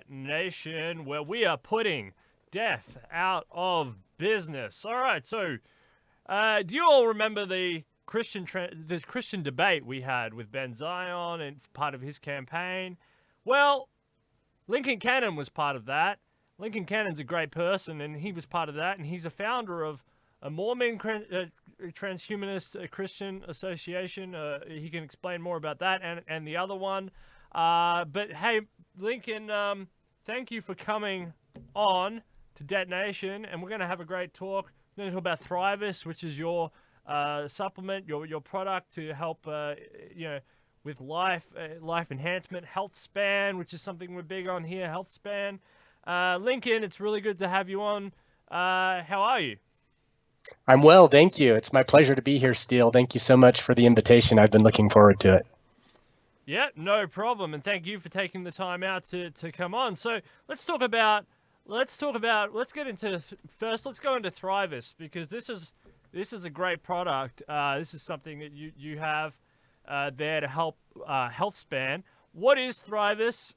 Nation, where we are putting death out of business. All right, so do you all remember the Christian debate we had with Ben Zion and part of his campaign? Well, Lincoln Cannon was part of that. Lincoln Cannon's a great person, and he was part of that, and he's a founder of a Mormon transhumanist Christian association. He can explain more about that and the other one. But hey, Lincoln, thank you for coming on to Detonation, and we're going to have a great talk. We're going to talk about Thrivous, which is your supplement, your product to help with life enhancement, health span, which is something we're big on here, health span. Lincoln, it's really good to have you on. How are you? I'm well, thank you. It's my pleasure to be here, Steele. Thank you so much for the invitation. I've been looking forward to it. Yeah, no problem, and thank you for taking the time out to come on. So let's get into let's go into Thrivous, because this is a great product. This is something that you have there to help health span. What is Thrivous?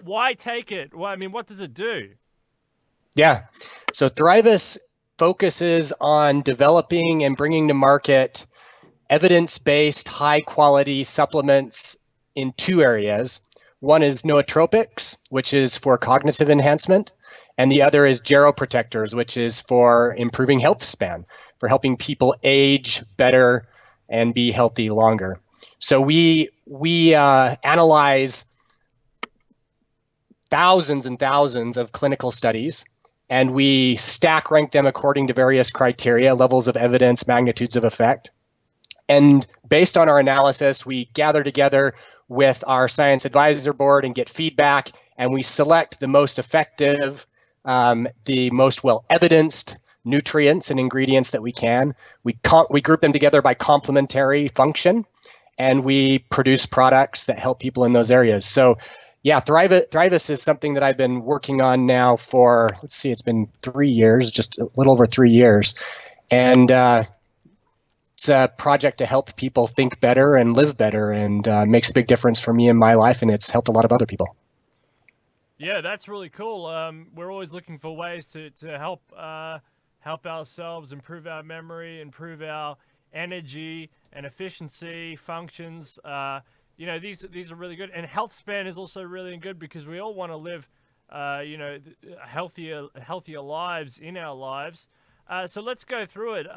Why take it? Well, I mean, what does it do? Yeah, so Thrivous focuses on developing and bringing to market evidence-based, high-quality supplements in two areas. One is nootropics, which is for cognitive enhancement, and the other is geroprotectors, which is for improving health span, for helping people age better and be healthy longer. So we analyze thousands and thousands of clinical studies, and we stack rank them according to various criteria, levels of evidence, magnitudes of effect. And based on our analysis, we gather together with our science advisor board and get feedback, and we select the most effective, the most well-evidenced nutrients and ingredients that we can. We group them together by complementary function, and we produce products that help people in those areas. So yeah, Thrivous is something that I've been working on now for, it's been 3 years, just a little over 3 years. And it's a project to help people think better and live better, and makes a big difference for me in my life, and it's helped a lot of other people. Yeah, that's really cool. We're always looking for ways to help ourselves improve our memory, improve our energy and efficiency functions. These are really good, and health span is also really good because we all want to live, healthier lives in our lives. So let's go through it.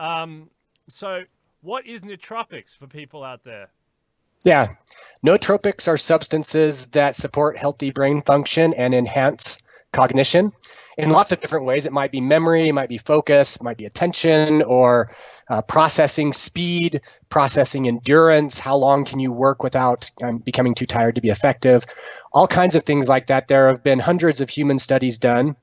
So what is nootropics for people out there? Yeah, nootropics are substances that support healthy brain function and enhance cognition in lots of different ways. It might be memory, it might be focus, it might be attention, or processing speed, processing endurance. How long can you work without becoming too tired to be effective? All kinds of things like that. There have been hundreds of human studies done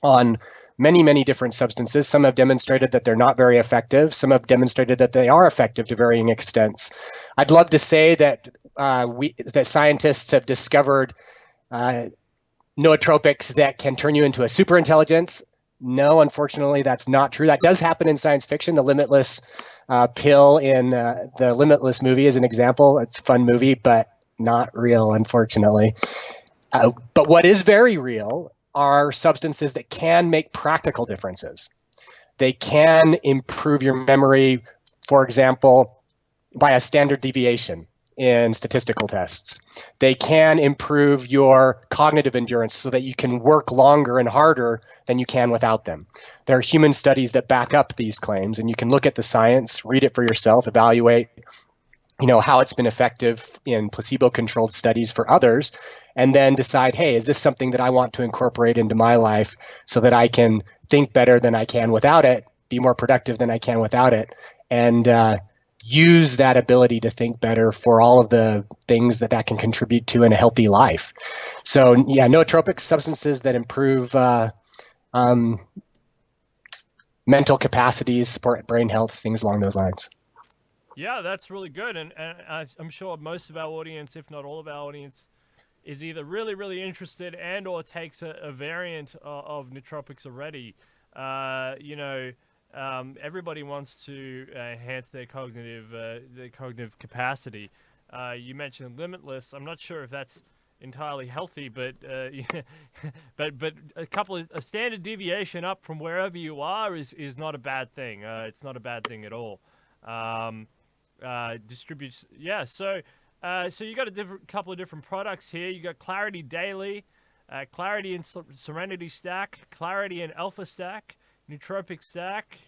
on many, many different substances. Some have demonstrated that they're not very effective. Some have demonstrated that they are effective to varying extents. I'd love to say that that scientists have discovered nootropics that can turn you into a super intelligence. No, unfortunately, that's not true. That does happen in science fiction. The Limitless pill in the Limitless movie is an example. It's a fun movie, but not real, unfortunately. But what is very real are substances that can make practical differences. They can improve your memory, for example, by a standard deviation in statistical tests. They can improve your cognitive endurance so that you can work longer and harder than you can without them. There are human studies that back up these claims, and you can look at the science, read it for yourself, evaluate how it's been effective in placebo-controlled studies for others, and then decide, hey, is this something that I want to incorporate into my life so that I can think better than I can without it, be more productive than I can without it, and use that ability to think better for all of the things that can contribute to in a healthy life. So yeah, nootropic substances that improve mental capacities, support brain health, things along those lines. Yeah, that's really good, and I'm sure most of our audience, if not all of our audience, is either really, really interested and or takes a variant of nootropics already. Everybody wants to enhance their cognitive capacity. You mentioned Limitless. I'm not sure if that's entirely healthy, but but a standard deviation up from wherever you are is not a bad thing. It's not a bad thing at all. Distributes, yeah. So you got a couple of different products here. You got Clarity Daily, Clarity and Serenity Stack, Clarity and Alpha Stack, Nootropic Stack,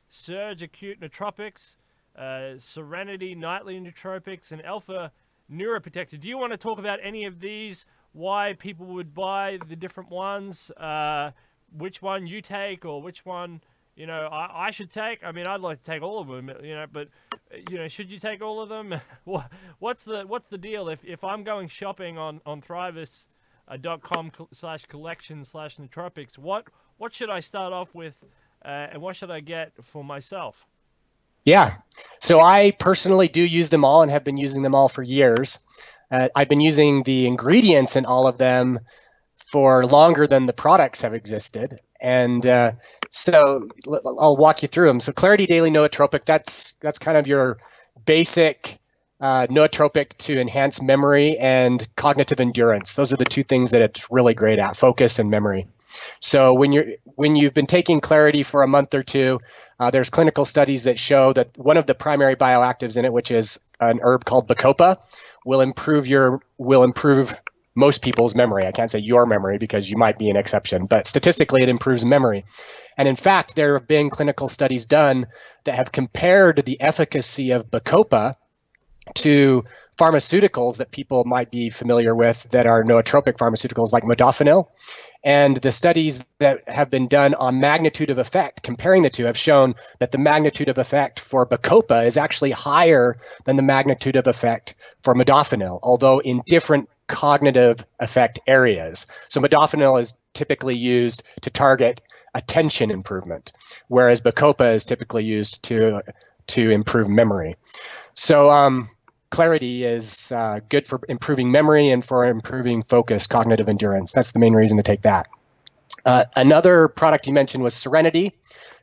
Surge Acute Nootropics, Serenity Nightly Nootropics, and Alpha Neuroprotector. Do you want to talk about any of these? Why people would buy the different ones? Which one you take, or which one I should take? I mean, I'd like to take all of them, but should you take all of them? What's the deal? If I'm going shopping on Thrivous.com/collection/nootropics, what should I start off with, and what should I get for myself? Yeah. So I personally do use them all and have been using them all for years. I've been using the ingredients in all of them for longer than the products have existed. And so I'll walk you through them. So Clarity Daily Nootropic, that's kind of your basic nootropic to enhance memory and cognitive endurance. Those are the two things that it's really great at, focus and memory. So when you've been taking Clarity for a month or two, there's clinical studies that show that one of the primary bioactives in it, which is an herb called Bacopa, will improve most people's memory. I can't say your memory because you might be an exception, but statistically it improves memory. And in fact, there have been clinical studies done that have compared the efficacy of Bacopa to pharmaceuticals that people might be familiar with that are nootropic pharmaceuticals like modafinil. And the studies that have been done on magnitude of effect, comparing the two, have shown that the magnitude of effect for Bacopa is actually higher than the magnitude of effect for modafinil, although in different cognitive effect areas. So modafinil is typically used to target attention improvement, whereas Bacopa is typically used to improve memory. So Clarity is good for improving memory and for improving focus, cognitive endurance. That's the main reason to take that. Another product you mentioned was Serenity.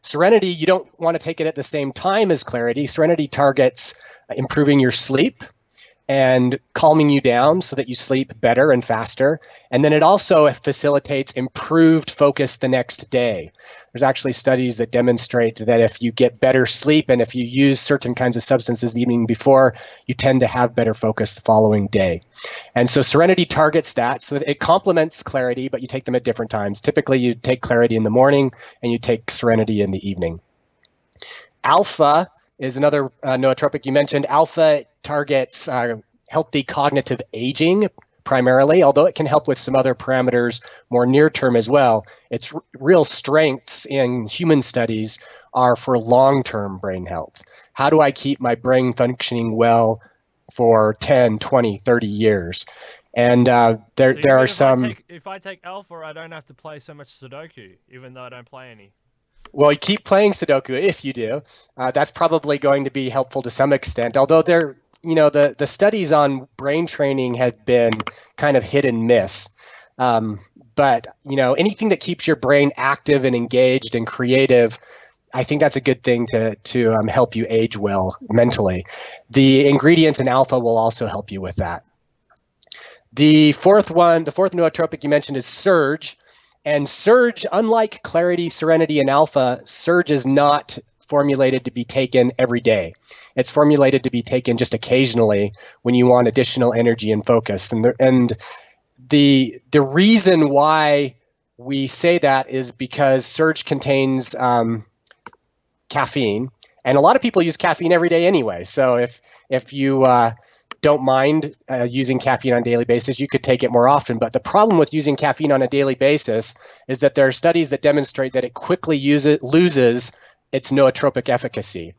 Serenity, you don't want to take it at the same time as Clarity. Serenity targets improving your sleep and calming you down so that you sleep better and faster. And then it also facilitates improved focus the next day. There's actually studies that demonstrate that if you get better sleep and if you use certain kinds of substances the evening before, you tend to have better focus the following day. And so Serenity targets that, so that it complements Clarity, but you take them at different times. Typically, you take Clarity in the morning and you take Serenity in the evening. Alpha is another nootropic you mentioned. Alpha targets healthy cognitive aging primarily, although it can help with some other parameters more near term as well. Its real strengths in human studies are for long-term brain health. How do I keep my brain functioning well for 10, 20, 30 years? And there are some... If I take Alpha, I don't have to play so much Sudoku, even though I don't play any. Well, you keep playing Sudoku if you do. That's probably going to be helpful to some extent, although the studies on brain training have been kind of hit and miss. But anything that keeps your brain active and engaged and creative, I think that's a good thing to help you age well mentally. The ingredients in Alpha will also help you with that. The fourth nootropic you mentioned is Surge. And Surge, unlike Clarity, Serenity, and Alpha, Surge is not formulated to be taken every day. It's formulated to be taken just occasionally when you want additional energy and focus. And the reason why we say that is because Surge contains caffeine, and a lot of people use caffeine every day anyway. So if you don't mind using caffeine on a daily basis, you could take it more often. But the problem with using caffeine on a daily basis is that there are studies that demonstrate that it quickly loses its nootropic efficacy.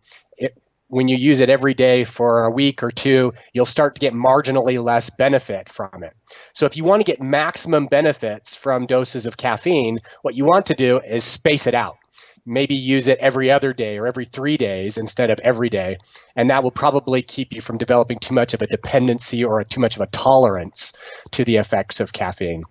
When you use it every day for a week or two, you'll start to get marginally less benefit from it. So if you want to get maximum benefits from doses of caffeine, what you want to do is space it out. maybe use it every other day or every 3 days instead of every day. And that will probably keep you from developing too much of a dependency or too much of a tolerance to the effects of caffeine.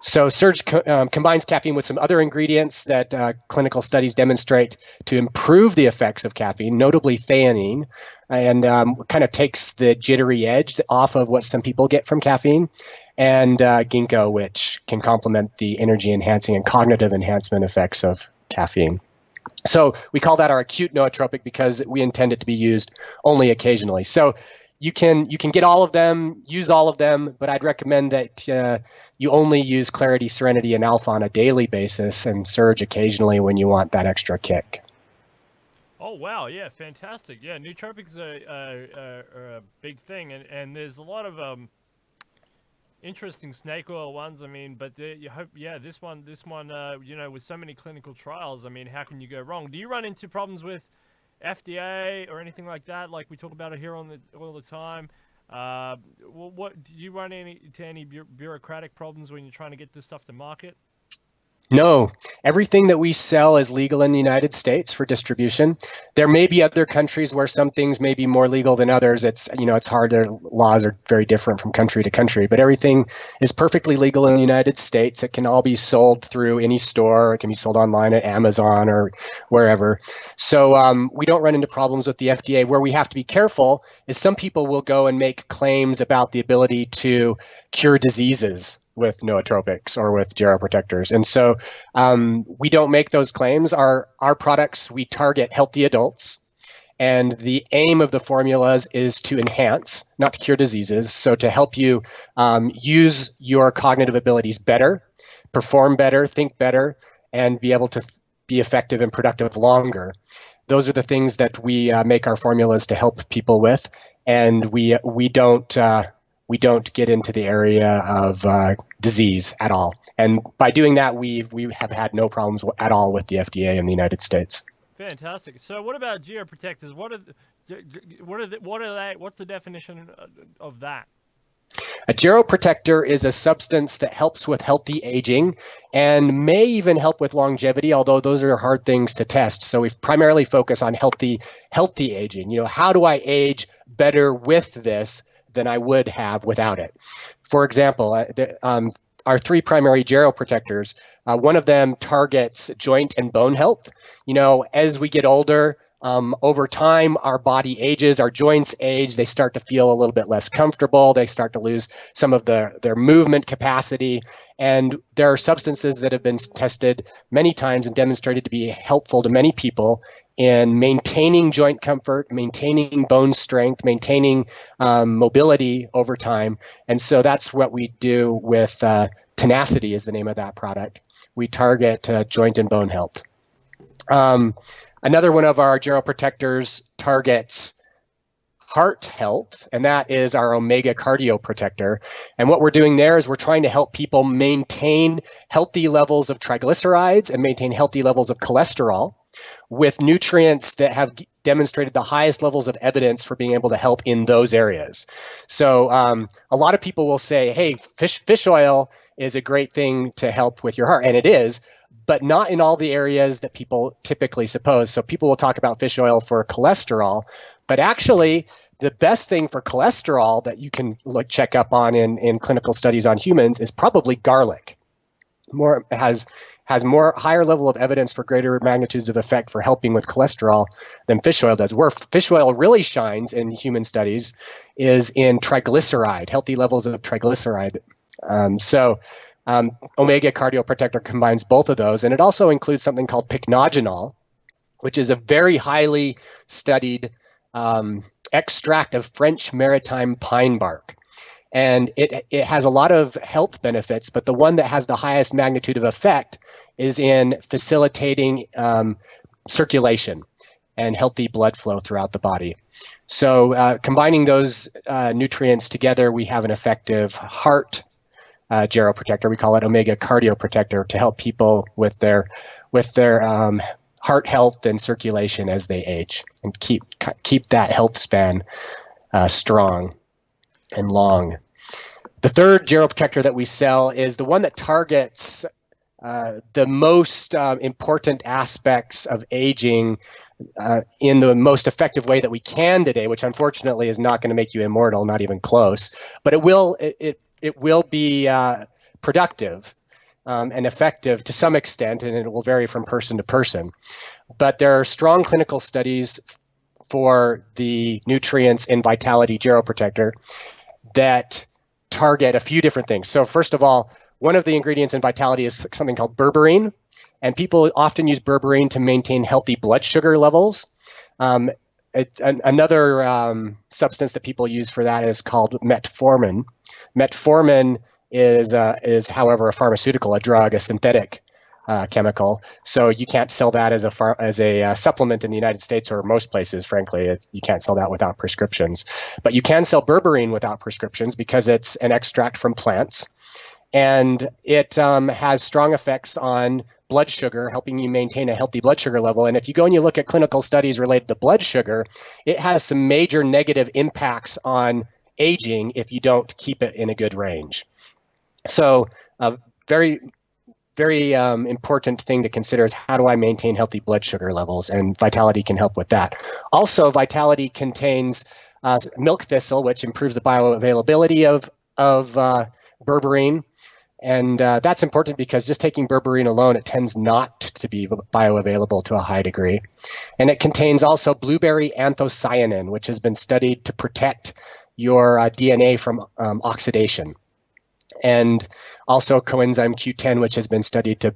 So Surge combines caffeine with some other ingredients that clinical studies demonstrate to improve the effects of caffeine, notably theanine, and kind of takes the jittery edge off of what some people get from caffeine, and ginkgo, which can complement the energy enhancing and cognitive enhancement effects of caffeine. So we call that our acute nootropic because we intend it to be used only occasionally. So you can get all of them, use all of them, but I'd recommend that you only use Clarity, Serenity, and Alpha on a daily basis and Surge occasionally when you want that extra kick. Oh, wow. Yeah, fantastic. Yeah, nootropics are a big thing, and there's a lot of interesting snake oil ones. I mean, but you hope, yeah, this one, you know, with so many clinical trials, I mean, how can you go wrong? Do you run into problems with FDA or anything like that? Like we talk about it here all the time. What do you run into any bureaucratic problems when you're trying to get this stuff to market? No, everything that we sell is legal in the United States for distribution. There may be other countries where some things may be more legal than others. It's hard. Their laws are very different from country to country, but everything is perfectly legal in the United States. It can all be sold through any store. It can be sold online at Amazon or wherever. So we don't run into problems with the FDA. Where we have to be careful is some people will go and make claims about the ability to cure diseases with nootropics or with geroprotectors. And so we don't make those claims. Our products, we target healthy adults. And the aim of the formulas is to enhance, not to cure diseases. So to help you use your cognitive abilities better, perform better, think better, and be able to be effective and productive longer. Those are the things that we make our formulas to help people with. And we don't get into the area of disease at all. And by doing that, we have had no problems at all with the FDA in the United States. Fantastic. So, what about geoprotectors? What's the definition of that? A geroprotector is a substance that helps with healthy aging and may even help with longevity, although those are hard things to test. So we primarily focus on healthy aging. How do I age better with this than I would have without it? For example, our 3 primary geroprotectors, one of them targets joint and bone health. As we get older, over time, our body ages, our joints age, they start to feel a little bit less comfortable. They start to lose some of their movement capacity. And there are substances that have been tested many times and demonstrated to be helpful to many people in maintaining joint comfort, maintaining bone strength, maintaining mobility over time. And so that's what we do with Tenacity is the name of that product. We target joint and bone health. Another one of our geroprotectors targets heart health, and that is our Omega Cardioprotector. And what we're doing there is we're trying to help people maintain healthy levels of triglycerides and maintain healthy levels of cholesterol with nutrients that have demonstrated the highest levels of evidence for being able to help in those areas. So a lot of people will say, hey, fish oil is a great thing to help with your heart, and it is, but not in all the areas that people typically suppose. So people will talk about fish oil for cholesterol, but actually the best thing for cholesterol that you can check up on in clinical studies on humans is probably garlic. Has more higher level of evidence for greater magnitudes of effect for helping with cholesterol than fish oil does. Where fish oil really shines in human studies is in triglyceride, healthy levels of triglyceride. Omega Cardioprotector combines both of those, and it also includes something called pycnogenol, which is a very highly studied extract of French maritime pine bark. And it has a lot of health benefits, but the one that has the highest magnitude of effect is in facilitating circulation and healthy blood flow throughout the body. So combining those nutrients together, we have an effective heart geroprotector. We call it Omega Cardioprotector to help people with their heart health and circulation as they age and keep that health span strong and long. The third geroprotector that we sell is the one that targets the most important aspects of aging in the most effective way that we can today, which unfortunately is not going to make you immortal, not even close, but it will be productive and effective to some extent, and it will vary from person to person. But there are strong clinical studies for the nutrients in Vitality Geroprotector that target a few different things. So first of all, one of the ingredients in Vitality is something called berberine, and people often use berberine to maintain healthy blood sugar levels. Another substance that people use for that is called metformin. Metformin is, however, a pharmaceutical, a drug, a synthetic chemical. So you can't sell that as a supplement in the United States or most places. Frankly, you can't sell that without prescriptions. But you can sell berberine without prescriptions because it's an extract from plants, and it has strong effects on blood sugar, helping you maintain a healthy blood sugar level. And if you go and you look at clinical studies related to blood sugar, it has some major negative impacts on aging if you don't keep it in a good range. So very, very important thing to consider is how do I maintain healthy blood sugar levels, and Vitality can help with that. Also, Vitality contains milk thistle, which improves the bioavailability of berberine. And that's important because just taking berberine alone, it tends not to be bioavailable to a high degree. And it contains also blueberry anthocyanin, which has been studied to protect your DNA from oxidation. And also coenzyme Q10, which has been studied to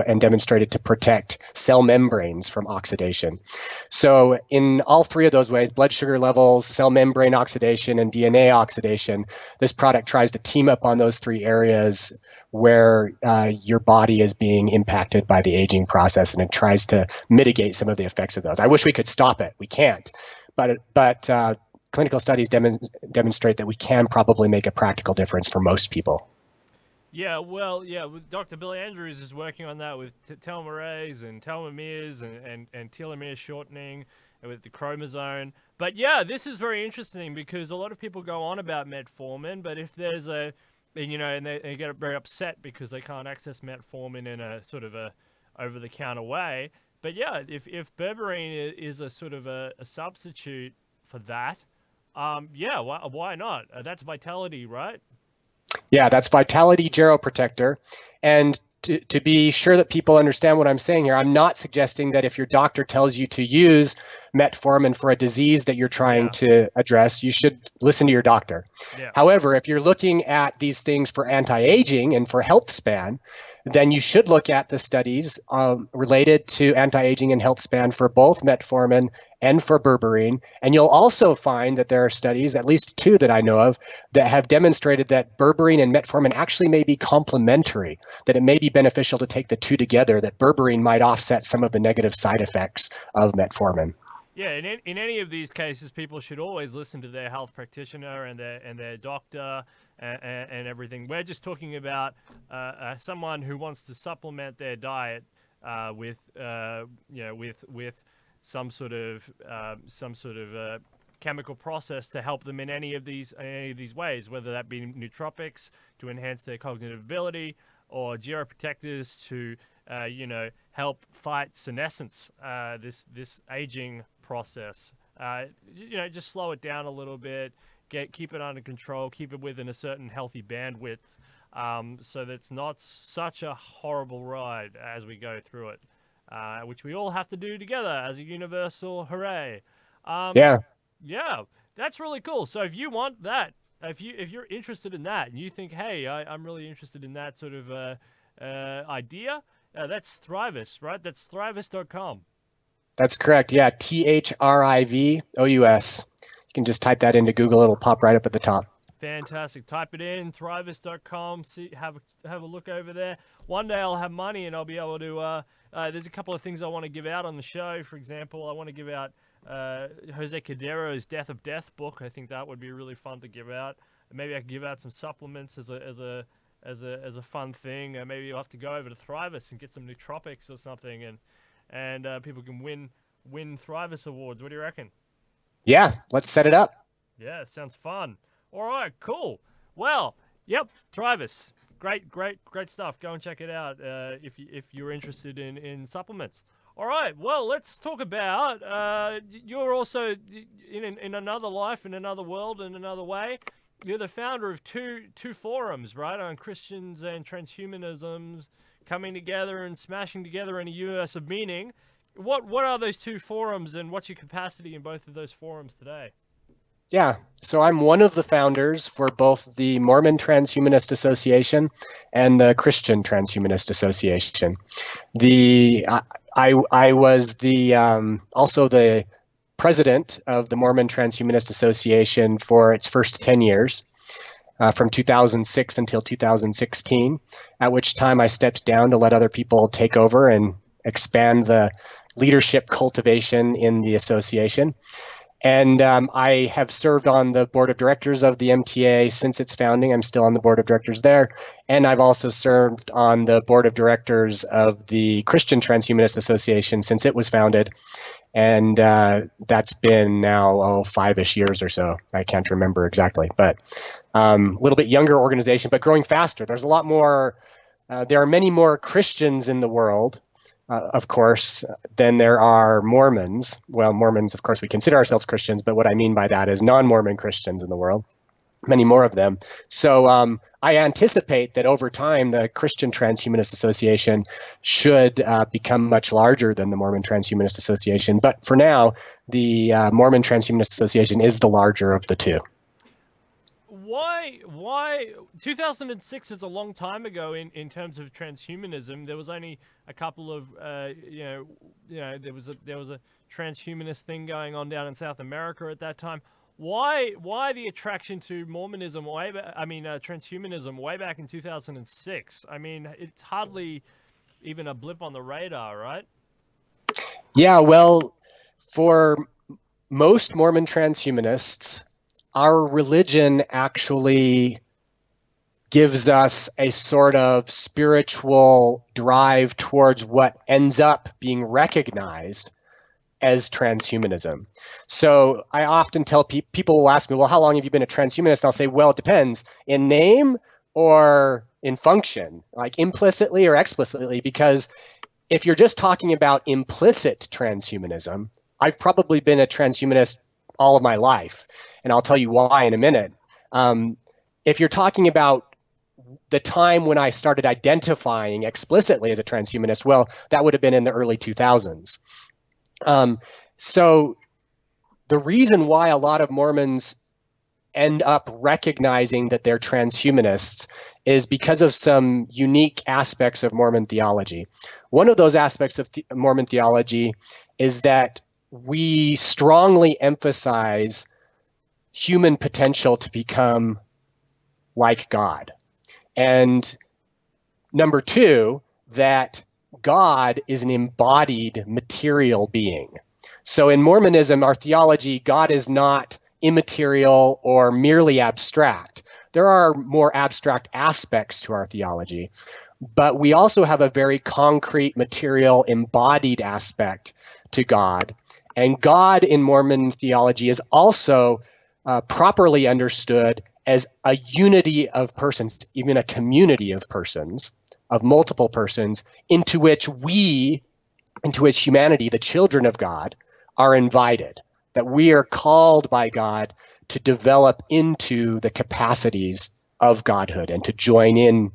and demonstrated to protect cell membranes from oxidation. So in all three of those ways, blood sugar levels, cell membrane oxidation, and DNA oxidation, this product tries to team up on those three areas where your body is being impacted by the aging process, and it tries to mitigate some of the effects of those. I wish we could stop it. We can't. But clinical studies demonstrate that we can probably make a practical difference for most people. Yeah, well, yeah, with Dr. Billy Andrews is working on that with telomerase and telomeres and telomere shortening and with the chromosome. But yeah, this is very interesting because a lot of people go on about metformin, but if there's and they get very upset because they can't access metformin in a sort of a over-the-counter way. But yeah, if berberine is a sort of a substitute for that, yeah, why not? That's Vitality, right? Yeah, that's Vitality Geroprotector. And to be sure that people understand what I'm saying here, I'm not suggesting that if your doctor tells you to use metformin for a disease that you're trying to address, you should listen to your doctor. Yeah. However, if you're looking at these things for anti-aging and for health span, then you should look at the studies related to anti-aging and health span for both metformin and for berberine. And you'll also find that there are studies, at least two that I know of, that have demonstrated that berberine and metformin actually may be complementary, that it may be beneficial to take the two together, that berberine might offset some of the negative side effects of metformin. Yeah, in any of these cases, people should always listen to their health practitioner and their doctor and everything. We're just talking about someone who wants to supplement their diet with with some sort of chemical process to help them in any of these ways, whether that be nootropics to enhance their cognitive ability or geroprotectors to help fight senescence, this aging process. Just slow it down a little bit, keep it under control, keep it within a certain healthy bandwidth, so that it's not such a horrible ride as we go through it, which we all have to do together as a universal hooray. Yeah. Yeah, that's really cool. So if you want that, if you're interested in that, and you think, hey, I'm really interested in that sort of idea, that's Thrivous, right? That's thrivous.com. That's correct. Yeah, THRIVOUS. You can just type that into Google; it'll pop right up at the top. Fantastic. Type it in, thrivous.com. See, have a look over there. One day I'll have money and I'll be able to. There's a couple of things I want to give out on the show. For example, I want to give out Jose Cadero's Death of Death book. I think that would be really fun to give out. Maybe I could give out some supplements as a fun thing. Maybe you'll have to go over to Thrivous and get some nootropics or something, and people can win Thrivous awards. What do you reckon? Yeah, let's set it up. Yeah, it sounds fun. All right, cool. Well, Yep, Thrivous. Great stuff. Go and check it out if you're interested in supplements. All right. Well, let's talk about you're also in another life, in another world, in another way. You're the founder of two forums, right, on Christians and transhumanisms coming together and smashing together in a universe of meaning. What are those two forums, and what's your capacity in both of those forums today? Yeah, so I'm one of the founders for both the Mormon Transhumanist Association and the Christian Transhumanist Association. I was also the president of the Mormon Transhumanist Association for its first 10 years, from 2006 until 2016, at which time I stepped down to let other people take over and expand the leadership cultivation in the association. And I have served on the board of directors of the MTA since its founding. I'm still on the board of directors there. And I've also served on the board of directors of the Christian Transhumanist Association since it was founded. And that's been now, 5-ish years or so. I can't remember exactly, but a little bit younger organization, but growing faster. There's a lot more, there are many more Christians in the world, of course, than there are Mormons. Well, Mormons, of course, we consider ourselves Christians, but what I mean by that is non-Mormon Christians in the world, many more of them. So I anticipate that over time, the Christian Transhumanist Association should become much larger than the Mormon Transhumanist Association. But for now, the Mormon Transhumanist Association is the larger of the two. Why 2006 is a long time ago in terms of transhumanism. There was only a couple of there was a transhumanist thing going on down in South America at that time. Why the attraction to Mormonism transhumanism way back in 2006? I mean, it's hardly even a blip on the radar, right? Yeah, well, for most Mormon transhumanists, our religion actually gives us a sort of spiritual drive towards what ends up being recognized as transhumanism. So I often tell people will ask me, well, how long have you been a transhumanist? And I'll say, well, it depends, in name or in function, like implicitly or explicitly, because if you're just talking about implicit transhumanism, I've probably been a transhumanist all of my life, and I'll tell you why in a minute. If you're talking about the time when I started identifying explicitly as a transhumanist, well, that would have been in the early 2000s. So the reason why a lot of Mormons end up recognizing that they're transhumanists is because of some unique aspects of Mormon theology. One of those aspects of Mormon theology is that we strongly emphasize human potential to become like God. And number two, that God is an embodied material being. So in Mormonism, our theology, God is not immaterial or merely abstract. There are more abstract aspects to our theology, but we also have a very concrete, material, embodied aspect to God. And God in Mormon theology is also properly understood as a unity of persons, even a community of persons, of multiple persons, into which humanity, the children of God, are invited, that we are called by God to develop into the capacities of godhood and to join in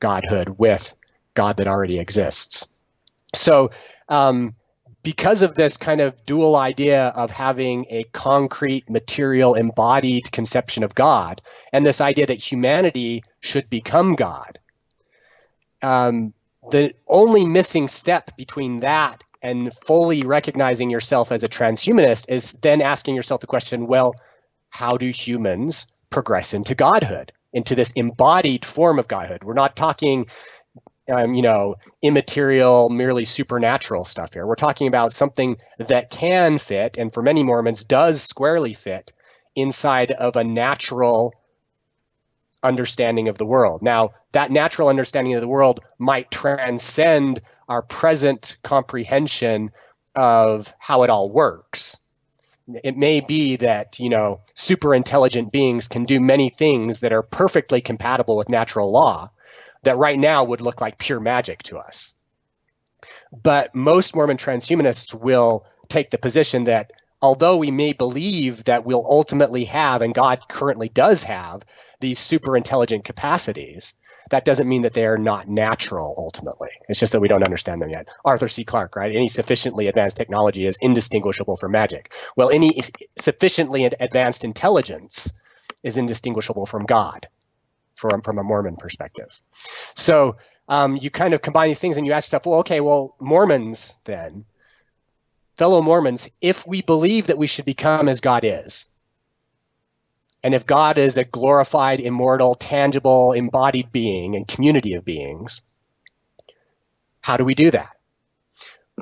godhood with God that already exists. So because of this kind of dual idea of having a concrete, material, embodied conception of God, and this idea that humanity should become God, the only missing step between that and fully recognizing yourself as a transhumanist is then asking yourself the question, well, how do humans progress into godhood, into this embodied form of godhood? We're not talking immaterial, merely supernatural stuff here. We're talking about something that can fit, and for many Mormons does squarely fit, inside of a natural understanding of the world. Now, that natural understanding of the world might transcend our present comprehension of how it all works. It may be that, super intelligent beings can do many things that are perfectly compatible with natural law that right now would look like pure magic to us. But most Mormon transhumanists will take the position that although we may believe that we'll ultimately have, and God currently does have, these super intelligent capacities, that doesn't mean that they are not natural ultimately. It's just that we don't understand them yet. Arthur C. Clarke, right? Any sufficiently advanced technology is indistinguishable from magic. Well, any sufficiently advanced intelligence is indistinguishable from God from a Mormon perspective. So you kind of combine these things and you ask yourself, well, okay, Mormons then, fellow Mormons, if we believe that we should become as God is, and if God is a glorified, immortal, tangible, embodied being and community of beings, how do we do that?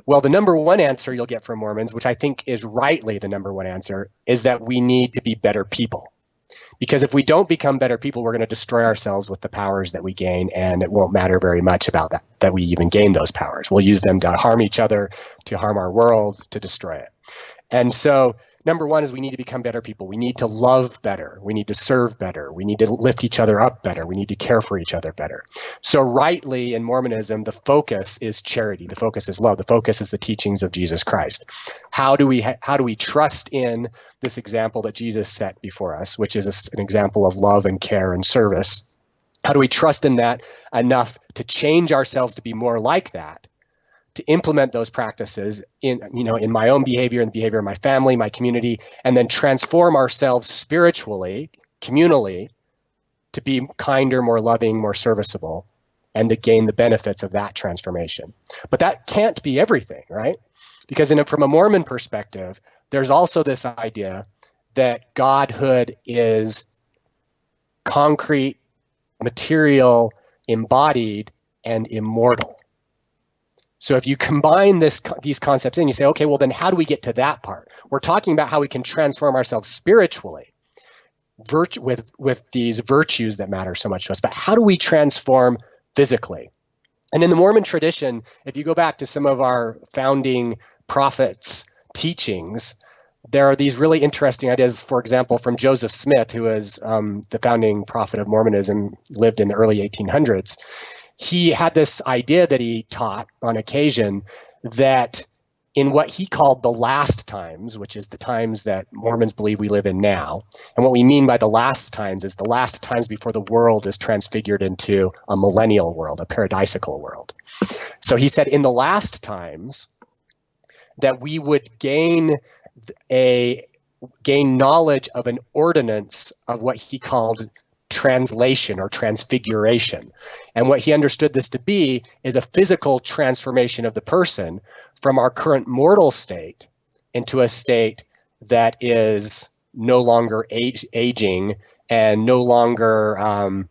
Well, the number one answer you'll get from Mormons, which I think is rightly the number one answer, is that we need to be better people. Because if we don't become better people, we're going to destroy ourselves with the powers that we gain, and it won't matter very much about that we even gain those powers. We'll use them to harm each other, to harm our world, to destroy it. And so number one is we need to become better people. We need to love better. We need to serve better. We need to lift each other up better. We need to care for each other better. So rightly in Mormonism, the focus is charity. The focus is love. The focus is the teachings of Jesus Christ. How do we trust in this example that Jesus set before us, which is an example of love and care and service? How do we trust in that enough to change ourselves to be more like that? To implement those practices in my own behavior and the behavior of my family, my community, and then transform ourselves spiritually, communally, to be kinder, more loving, more serviceable, and to gain the benefits of that transformation. But that can't be everything, right? Because from a Mormon perspective, there's also this idea that Godhood is concrete, material, embodied, and immortal. So if you combine these concepts in, you say, okay, well then how do we get to that part? We're talking about how we can transform ourselves spiritually with these virtues that matter so much to us. But how do we transform physically? And in the Mormon tradition, if you go back to some of our founding prophets' teachings, there are these really interesting ideas, for example, from Joseph Smith, who was the founding prophet of Mormonism, lived in the early 1800s. He had this idea that he taught on occasion that in what he called the last times, which is the times that Mormons believe we live in now, and what we mean by the last times is the last times before the world is transfigured into a millennial world, a paradisical world. So he said in the last times that we would gain knowledge of an ordinance of what he called translation or transfiguration. And what he understood this to be is a physical transformation of the person from our current mortal state into a state that is no longer aging and no longer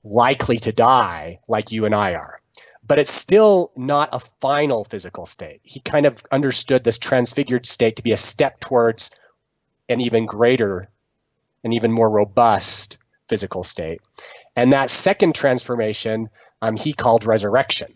likely to die like you and I are. But it's still not a final physical state. He kind of understood this transfigured state to be a step towards an even greater, an even more robust physical state. And that second transformation he called resurrection.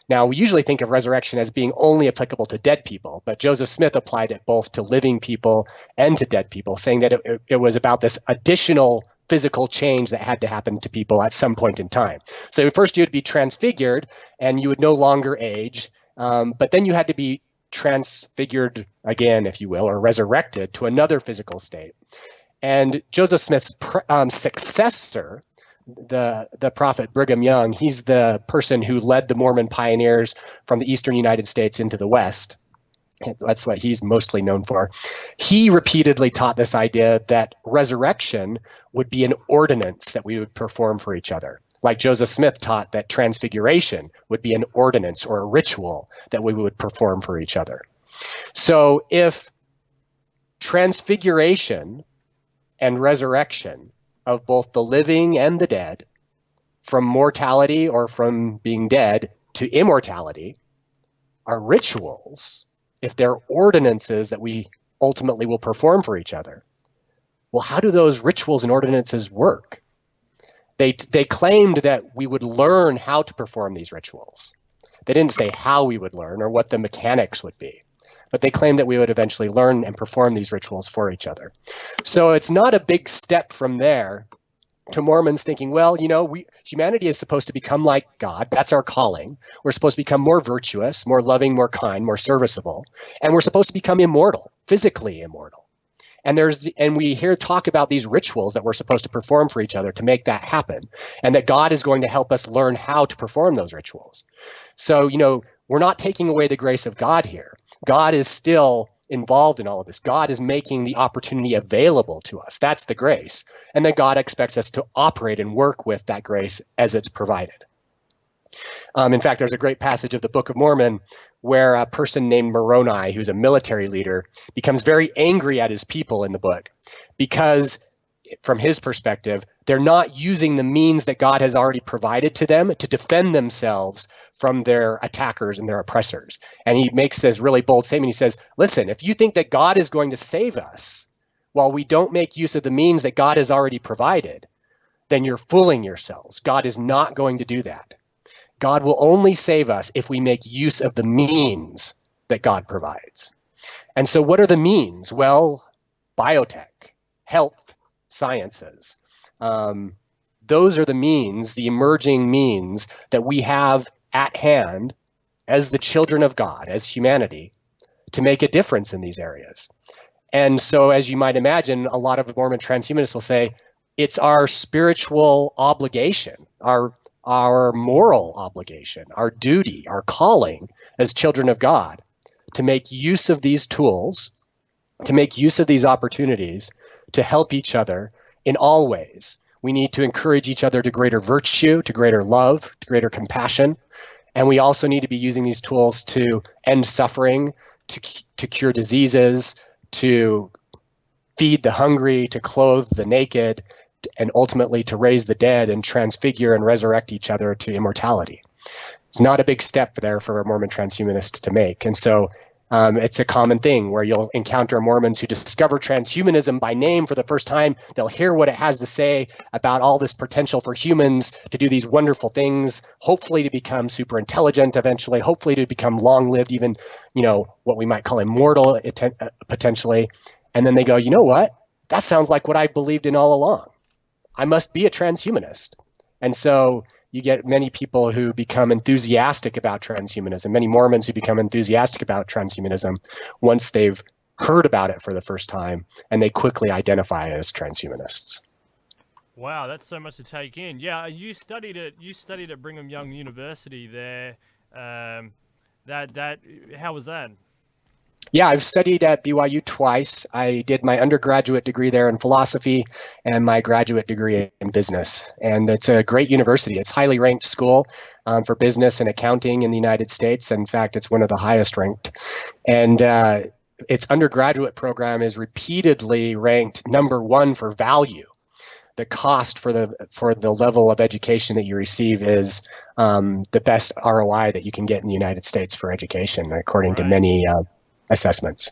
Now, we usually think of resurrection as being only applicable to dead people, but Joseph Smith applied it both to living people and to dead people, saying that it was about this additional physical change that had to happen to people at some point in time. So first you would be transfigured and you would no longer age, but then you had to be transfigured again, if you will, or resurrected to another physical state. And Joseph Smith's successor, the prophet Brigham Young, he's the person who led the Mormon pioneers from the eastern United States into the West. That's what he's mostly known for. He repeatedly taught this idea that resurrection would be an ordinance that we would perform for each other. Like Joseph Smith taught that transfiguration would be an ordinance or a ritual that we would perform for each other. So if transfiguration and resurrection of both the living and the dead, from mortality or from being dead to immortality, are rituals, if they're ordinances that we ultimately will perform for each other, well, how do those rituals and ordinances work? They claimed that we would learn how to perform these rituals. They didn't say how we would learn or what the mechanics would be. but they claim that we would eventually learn and perform these rituals for each other. So it's not a big step from there to Mormons thinking, well, humanity is supposed to become like God. That's our calling. We're supposed to become more virtuous, more loving, more kind, more serviceable, and we're supposed to become immortal, physically immortal. And we hear talk about these rituals that we're supposed to perform for each other to make that happen, and that God is going to help us learn how to perform those rituals. So, we're not taking away the grace of God here. God is still involved in all of this. God is making the opportunity available to us. That's the grace. And then God expects us to operate and work with that grace as it's provided. In fact, there's a great passage of the Book of Mormon where a person named Moroni, who's a military leader, becomes very angry at his people in the book because, from his perspective, they're not using the means that God has already provided to them to defend themselves from their attackers and their oppressors. And he makes this really bold statement. He says, listen, if you think that God is going to save us while we don't make use of the means that God has already provided, then you're fooling yourselves. God is not going to do that. God will only save us if we make use of the means that God provides. And so what are the means? Well, biotech, health, sciences. Those are the means, the emerging means that we have at hand as the children of God, as humanity, to make a difference in these areas. And so, as you might imagine, a lot of Mormon transhumanists will say, it's our spiritual obligation, our moral obligation, our duty, our calling as children of God to make use of these tools, to make use of these opportunities to help each other in all ways. We need to encourage each other to greater virtue, to greater love, to greater compassion. And we also need to be using these tools to end suffering, to cure diseases, to feed the hungry, to clothe the naked, and ultimately to raise the dead and transfigure and resurrect each other to immortality. It's not a big step there for a Mormon transhumanist to make. And so it's a common thing where you'll encounter Mormons who discover transhumanism by name for the first time. They'll hear what it has to say about all this potential for humans to do these wonderful things, hopefully to become super intelligent eventually, hopefully to become long-lived, even, what we might call immortal potentially. And then they go, you know what? That sounds like what I believed in all along. I must be a transhumanist. And so you get many people who become enthusiastic about transhumanism, many Mormons who become enthusiastic about transhumanism once they've heard about it for the first time, and they quickly identify as transhumanists. Wow, that's so much to take in. Yeah, you studied at Brigham Young University there. How was that? Yeah, I've studied at BYU twice. I did my undergraduate degree there in philosophy and my graduate degree in business. And it's a great university. It's a highly ranked school for business and accounting in the United States. In fact, it's one of the highest ranked. And its undergraduate program is repeatedly ranked #1 for value. The cost for the level of education that you receive is the best ROI that you can get in the United States for education, according to many assessments.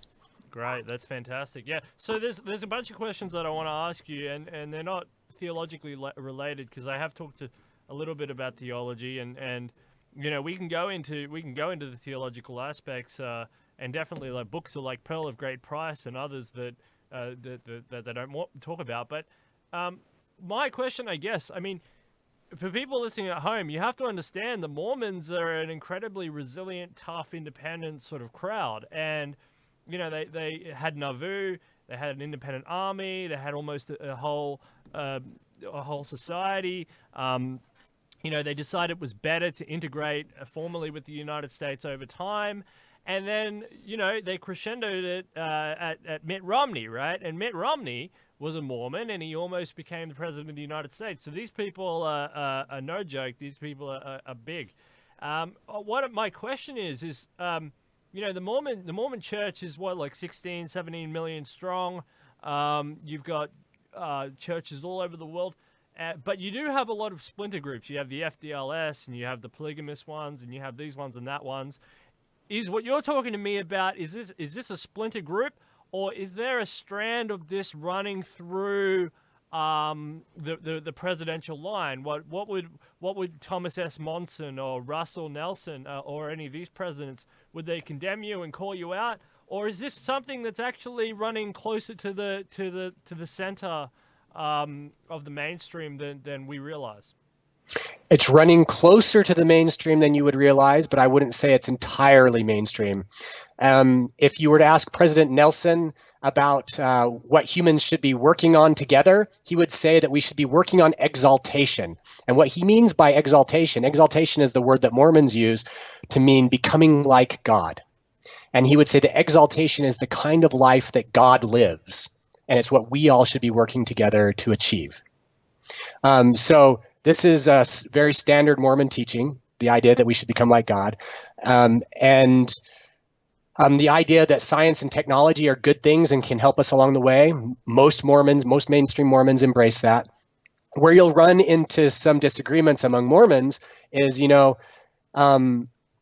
Great, that's fantastic. Yeah, so there's a bunch of questions that I want to ask you, and they're not theologically related because I have talked a little bit about theology, and we can go into the theological aspects, and definitely like books are like Pearl of Great Price and others that they don't talk about. But my question, I guess, I mean, for people listening at home, you have to understand the Mormons are an incredibly resilient, tough, independent sort of crowd. And, they had Nauvoo, they had an independent army, they had almost a whole society. They decided it was better to integrate formally with the United States over time. And then, they crescendoed it at Mitt Romney, right? And Mitt Romney was a Mormon, and he almost became the president of the United States. So these people are no joke. These people are big. What my question is, the Mormon Church is like 16, 17 million strong. You've got churches all over the world. But you do have a lot of splinter groups. You have the FDLS, and you have the polygamous ones, and you have these ones and that ones. Is what you're talking to me about, is this a splinter group? Or is there a strand of this running through the presidential line? What would Thomas S. Monson or Russell Nelson or any of these presidents, would they condemn you and call you out? or is this something that's actually running closer to the center of the mainstream than we realize? It's running closer to the mainstream than you would realize, but I wouldn't say it's entirely mainstream. If you were to ask President Nelson about what humans should be working on together, he would say that we should be working on exaltation. And what he means by exaltation is the word that Mormons use to mean becoming like God. And he would say that exaltation is the kind of life that God lives, and it's what we all should be working together to achieve. So this is a very standard Mormon teaching, the idea that we should become like God. And the idea that science and technology are good things and can help us along the way. Most mainstream Mormons embrace that. Where you'll run into some disagreements among Mormons is,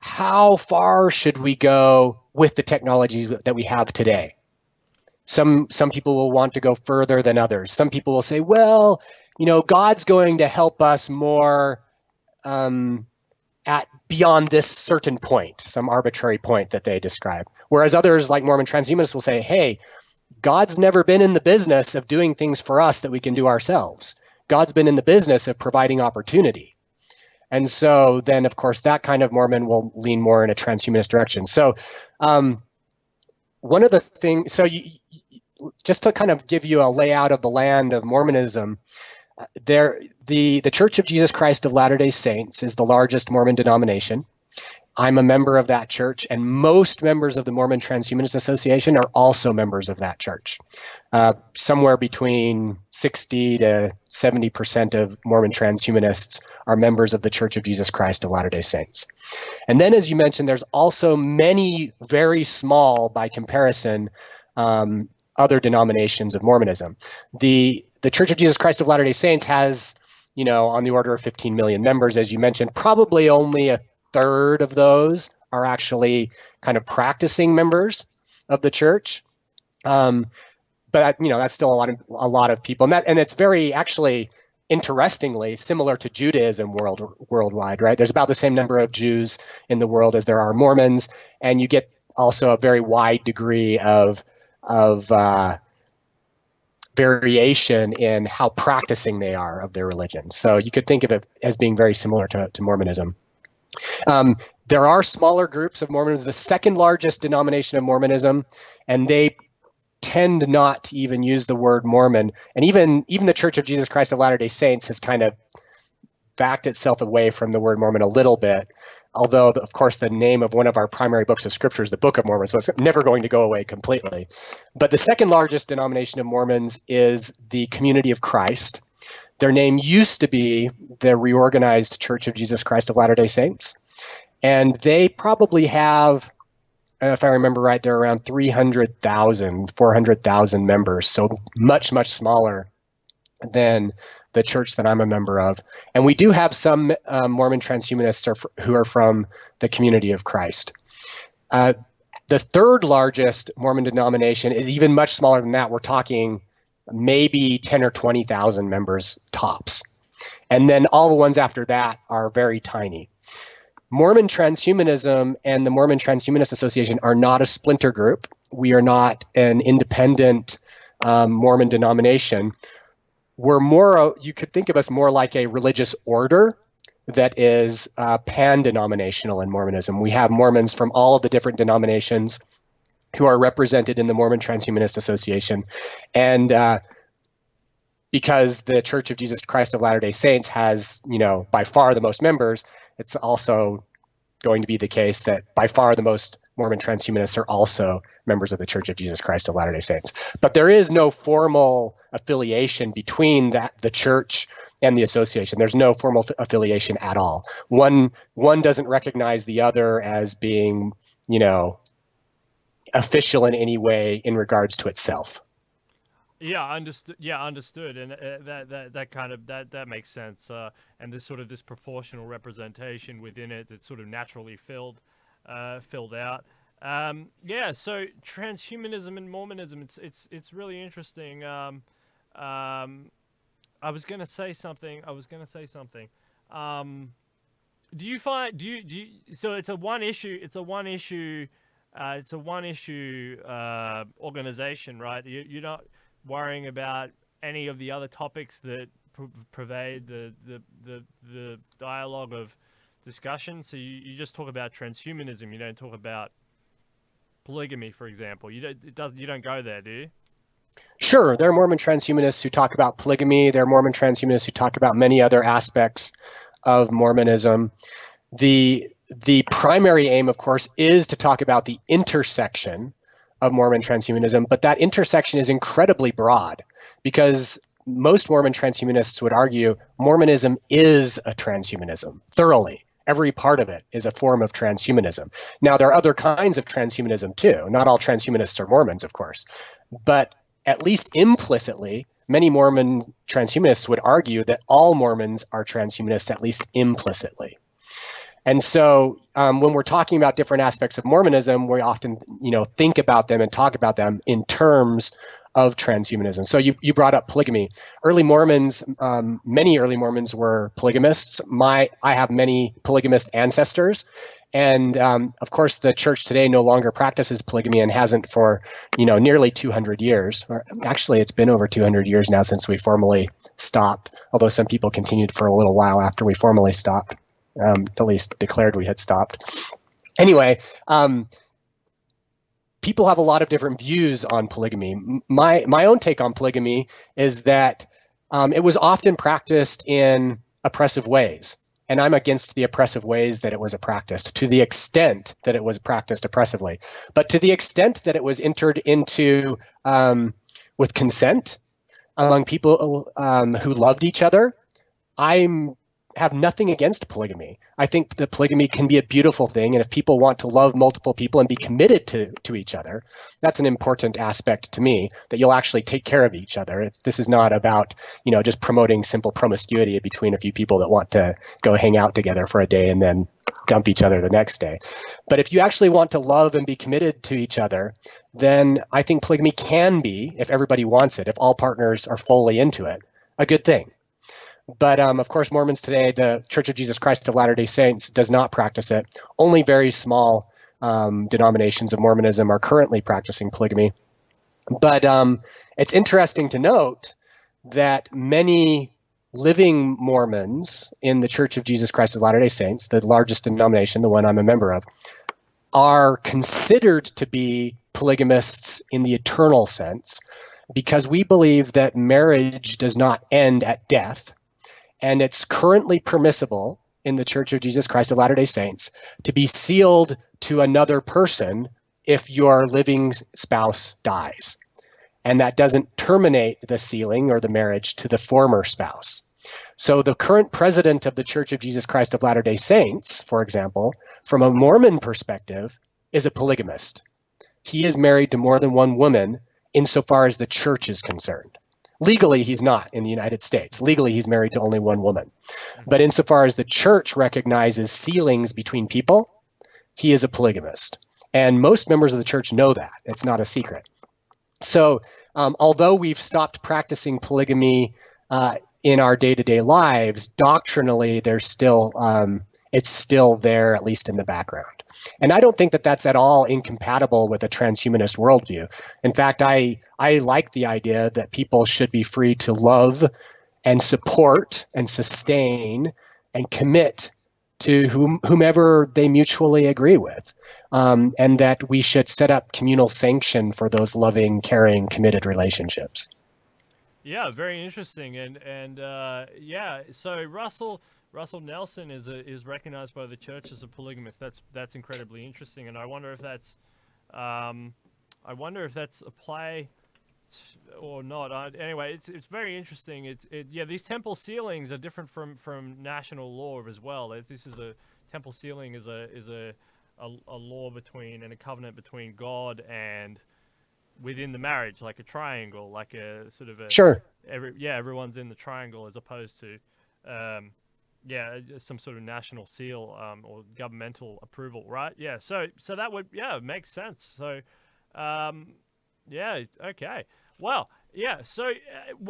how far should we go with the technologies that we have today? Some people will want to go further than others. Some people will say, well, God's going to help us more at beyond this certain point, some arbitrary point that they describe. Whereas others, like Mormon transhumanists, will say, hey, God's never been in the business of doing things for us that we can do ourselves. God's been in the business of providing opportunity. And so then, of course, that kind of Mormon will lean more in a transhumanist direction. So one of the things, just to kind of give you a layout of the land of Mormonism, the Church of Jesus Christ of Latter-day Saints is the largest Mormon denomination. I'm a member of that church, and most members of the Mormon Transhumanist Association are also members of that church. Somewhere between 60 to 70% of Mormon transhumanists are members of the Church of Jesus Christ of Latter-day Saints. And then, as you mentioned, there's also many very small, by comparison, other denominations of Mormonism. The Church of Jesus Christ of Latter-day Saints has, on the order of 15 million members, as you mentioned. Probably only a third of those are actually kind of practicing members of the church. But that's still a lot of people, and it's very actually interestingly similar to Judaism worldwide, right? There's about the same number of Jews in the world as there are Mormons, and you get also a very wide degree of variation in how practicing they are of their religion. So you could think of it as being very similar to Mormonism. There are smaller groups of Mormons, the second largest denomination of Mormonism, and they tend not to even use the word Mormon. And even the Church of Jesus Christ of Latter-day Saints has kind of backed itself away from the word Mormon a little bit, although, of course, the name of one of our primary books of Scripture is the Book of Mormon, so it's never going to go away completely. But the second largest denomination of Mormons is the Community of Christ. Their name used to be the Reorganized Church of Jesus Christ of Latter-day Saints, and they probably have, if I remember right, they're around 300,000, 400,000 members, so much, much smaller than the church that I'm a member of. And we do have some Mormon transhumanists who are from the Community of Christ. The third largest Mormon denomination is even much smaller than that. We're talking maybe 10 or 20,000 members tops. And then all the ones after that are very tiny. Mormon transhumanism and the Mormon Transhumanist Association are not a splinter group. We are not an independent Mormon denomination. We're more, you could think of us more like a religious order that is pan-denominational in Mormonism. We have Mormons from all of the different denominations who are represented in the Mormon Transhumanist Association. And because the Church of Jesus Christ of Latter-day Saints has, by far the most members, it's also going to be the case that by far the most Mormon transhumanists are also members of the Church of Jesus Christ of Latter-day Saints. But there is no formal affiliation between the church and the association. There's no formal affiliation at all. One doesn't recognize the other as being, official in any way in regards to itself. Yeah, understood. Yeah, understood, and that makes sense. And this sort of this proportional representation within it, it's sort of naturally filled out. Yeah, so transhumanism and Mormonism, it's really interesting. I was gonna say something. Do you find so it's a one issue it's a one-issue organization, right? You're not worrying about any of the other topics that pervade the dialogue of discussion. So you just talk about transhumanism. You don't talk about polygamy, for example. You don't go there, do you? Sure, there are Mormon transhumanists who talk about polygamy. There are Mormon transhumanists who talk about many other aspects of Mormonism. The primary aim, of course, is to talk about the intersection of Mormon transhumanism, but that intersection is incredibly broad because most Mormon transhumanists would argue Mormonism is a transhumanism thoroughly. Every part of it is a form of transhumanism. Now, there are other kinds of transhumanism too. Not all transhumanists are Mormons, of course, but at least implicitly, many Mormon transhumanists would argue that all Mormons are transhumanists, at least implicitly. And so when we're talking about different aspects of Mormonism, we often, think about them and talk about them in terms of transhumanism. So you brought up polygamy. Early Mormons, many early Mormons were polygamists. I have many polygamist ancestors. And of course, the church today no longer practices polygamy and hasn't for, nearly 200 years. Or actually, it's been over 200 years now since we formally stopped, although some people continued for a little while after we formally stopped. At least declared we had stopped. Anyway, people have a lot of different views on polygamy. My own take on polygamy is that it was often practiced in oppressive ways. And I'm against the oppressive ways that it was practiced, to the extent that it was practiced oppressively. But to the extent that it was entered into with consent among people who loved each other, I have nothing against polygamy. I think that polygamy can be a beautiful thing, and if people want to love multiple people and be committed to each other, that's an important aspect to me, that you'll actually take care of each other. This is not about, just promoting simple promiscuity between a few people that want to go hang out together for a day and then dump each other the next day. But if you actually want to love and be committed to each other, then I think polygamy can be, if everybody wants it, if all partners are fully into it, a good thing. But of course, Mormons today, the Church of Jesus Christ of Latter-day Saints does not practice it. Only very small denominations of Mormonism are currently practicing polygamy. But it's interesting to note that many living Mormons in the Church of Jesus Christ of Latter-day Saints, the largest denomination, the one I'm a member of, are considered to be polygamists in the eternal sense, because we believe that marriage does not end at death. And it's currently permissible in the Church of Jesus Christ of Latter-day Saints to be sealed to another person if your living spouse dies. And that doesn't terminate the sealing or the marriage to the former spouse. So the current president of the Church of Jesus Christ of Latter-day Saints, for example, from a Mormon perspective, is a polygamist. He is married to more than one woman insofar as the church is concerned. Legally, he's not in the United States. Legally, he's married to only one woman. But insofar as the church recognizes sealings between people, he is a polygamist. And most members of the church know that. It's not a secret. So although we've stopped practicing polygamy in our day-to-day lives, doctrinally, there's still it's still there, at least in the background. And I don't think that that's at all incompatible with a transhumanist worldview. In fact, I like the idea that people should be free to love and support and sustain and commit to whomever they mutually agree with, and that we should set up communal sanction for those loving, caring, committed relationships. Yeah, very interesting, and yeah. So Russell Nelson is recognized by the church as a polygamist. That's incredibly interesting, and I wonder if that's a play or not. Anyway, it's very interesting. Yeah, these temple sealings are different from national law as well. This is a temple sealing is a law between and a covenant between God and within the marriage, like a triangle, like a sort of a Sure. Everyone's in the triangle as opposed to some sort of national seal or governmental approval, right? Yeah, so that would make sense. So okay. Well, Yeah. So,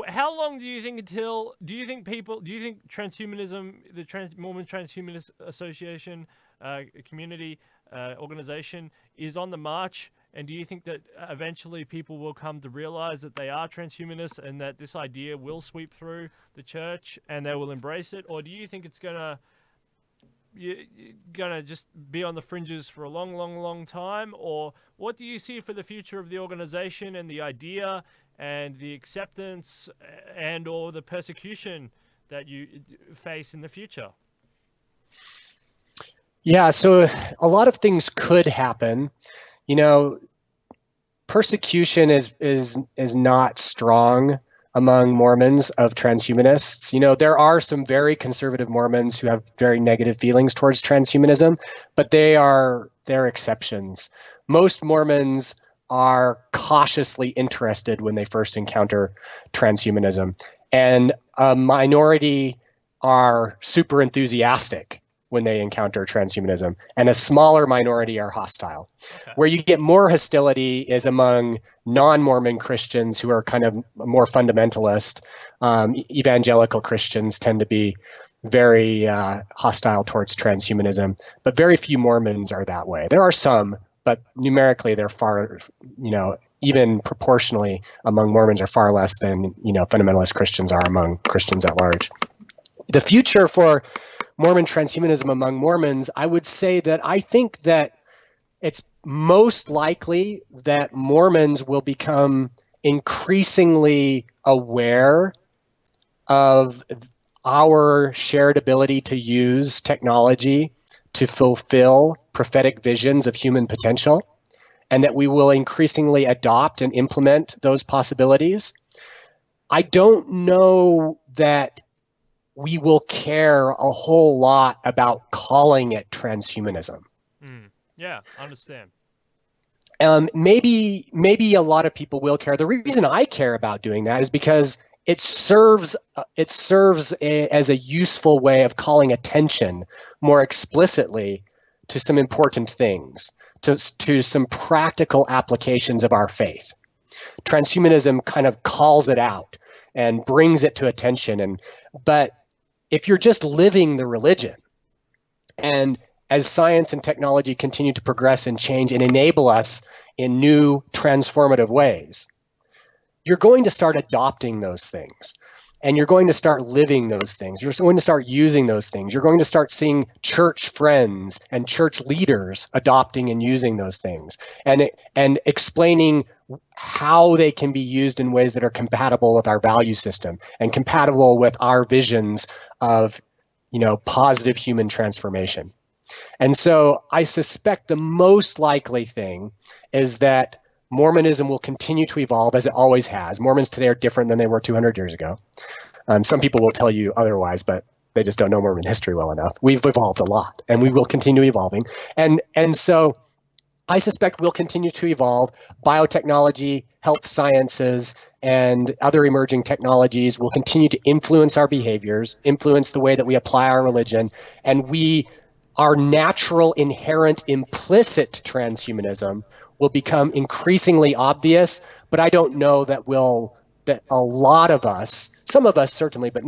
how long do you think until? Do you think people? Do you think transhumanism, the Mormon Transhumanist Association, community, organization, is on the march? And do you think that eventually people will come to realize that they are transhumanists and that this idea will sweep through the church and they will embrace it? Or do you think it's you're gonna just be on the fringes for a long, long, long time? Or what do you see for the future of the organization and the idea and the acceptance and or the persecution that you face in the future? Yeah, so a lot of things could happen. You know, persecution is not strong among Mormons of transhumanists. You know, there are some very conservative Mormons who have very negative feelings towards transhumanism, but they're exceptions. Most Mormons are cautiously interested when they first encounter transhumanism, and a minority are super enthusiastic when they encounter transhumanism, and a smaller minority are hostile. Okay. Where you get more hostility is among non-Mormon Christians who are kind of more fundamentalist. Evangelical Christians tend to be very hostile towards transhumanism, but very few Mormons are that way. There are some, but numerically they're far, even proportionally among Mormons are far less than, fundamentalist Christians are among Christians at large. The future for Mormon transhumanism among Mormons, I would say that I think that it's most likely that Mormons will become increasingly aware of our shared ability to use technology to fulfill prophetic visions of human potential, and that we will increasingly adopt and implement those possibilities. I don't know that we will care a whole lot about calling it transhumanism. Yeah, I understand. Maybe a lot of people will care. The reason I care about doing that is because it serves as a useful way of calling attention more explicitly to some important things, to some practical applications of our faith. Transhumanism kind of calls it out and brings it to attention, but if you're just living the religion, and as science and technology continue to progress and change and enable us in new transformative ways, you're going to start adopting those things, and you're going to start living those things. You're going to start using those things. You're going to start seeing church friends and church leaders adopting and using those things, and explaining how they can be used in ways that are compatible with our value system and compatible with our visions of, positive human transformation. And so I suspect the most likely thing is that Mormonism will continue to evolve as it always has. Mormons today are different than they were 200 years ago. Some people will tell you otherwise, but they just don't know Mormon history well enough. We've evolved a lot, and we will continue evolving. And so I suspect we'll continue to evolve. Biotechnology, health sciences, and other emerging technologies will continue to influence our behaviors, influence the way that we apply our religion, and our natural, inherent, implicit transhumanism will become increasingly obvious. But I don't know that a lot of us, some of us certainly, but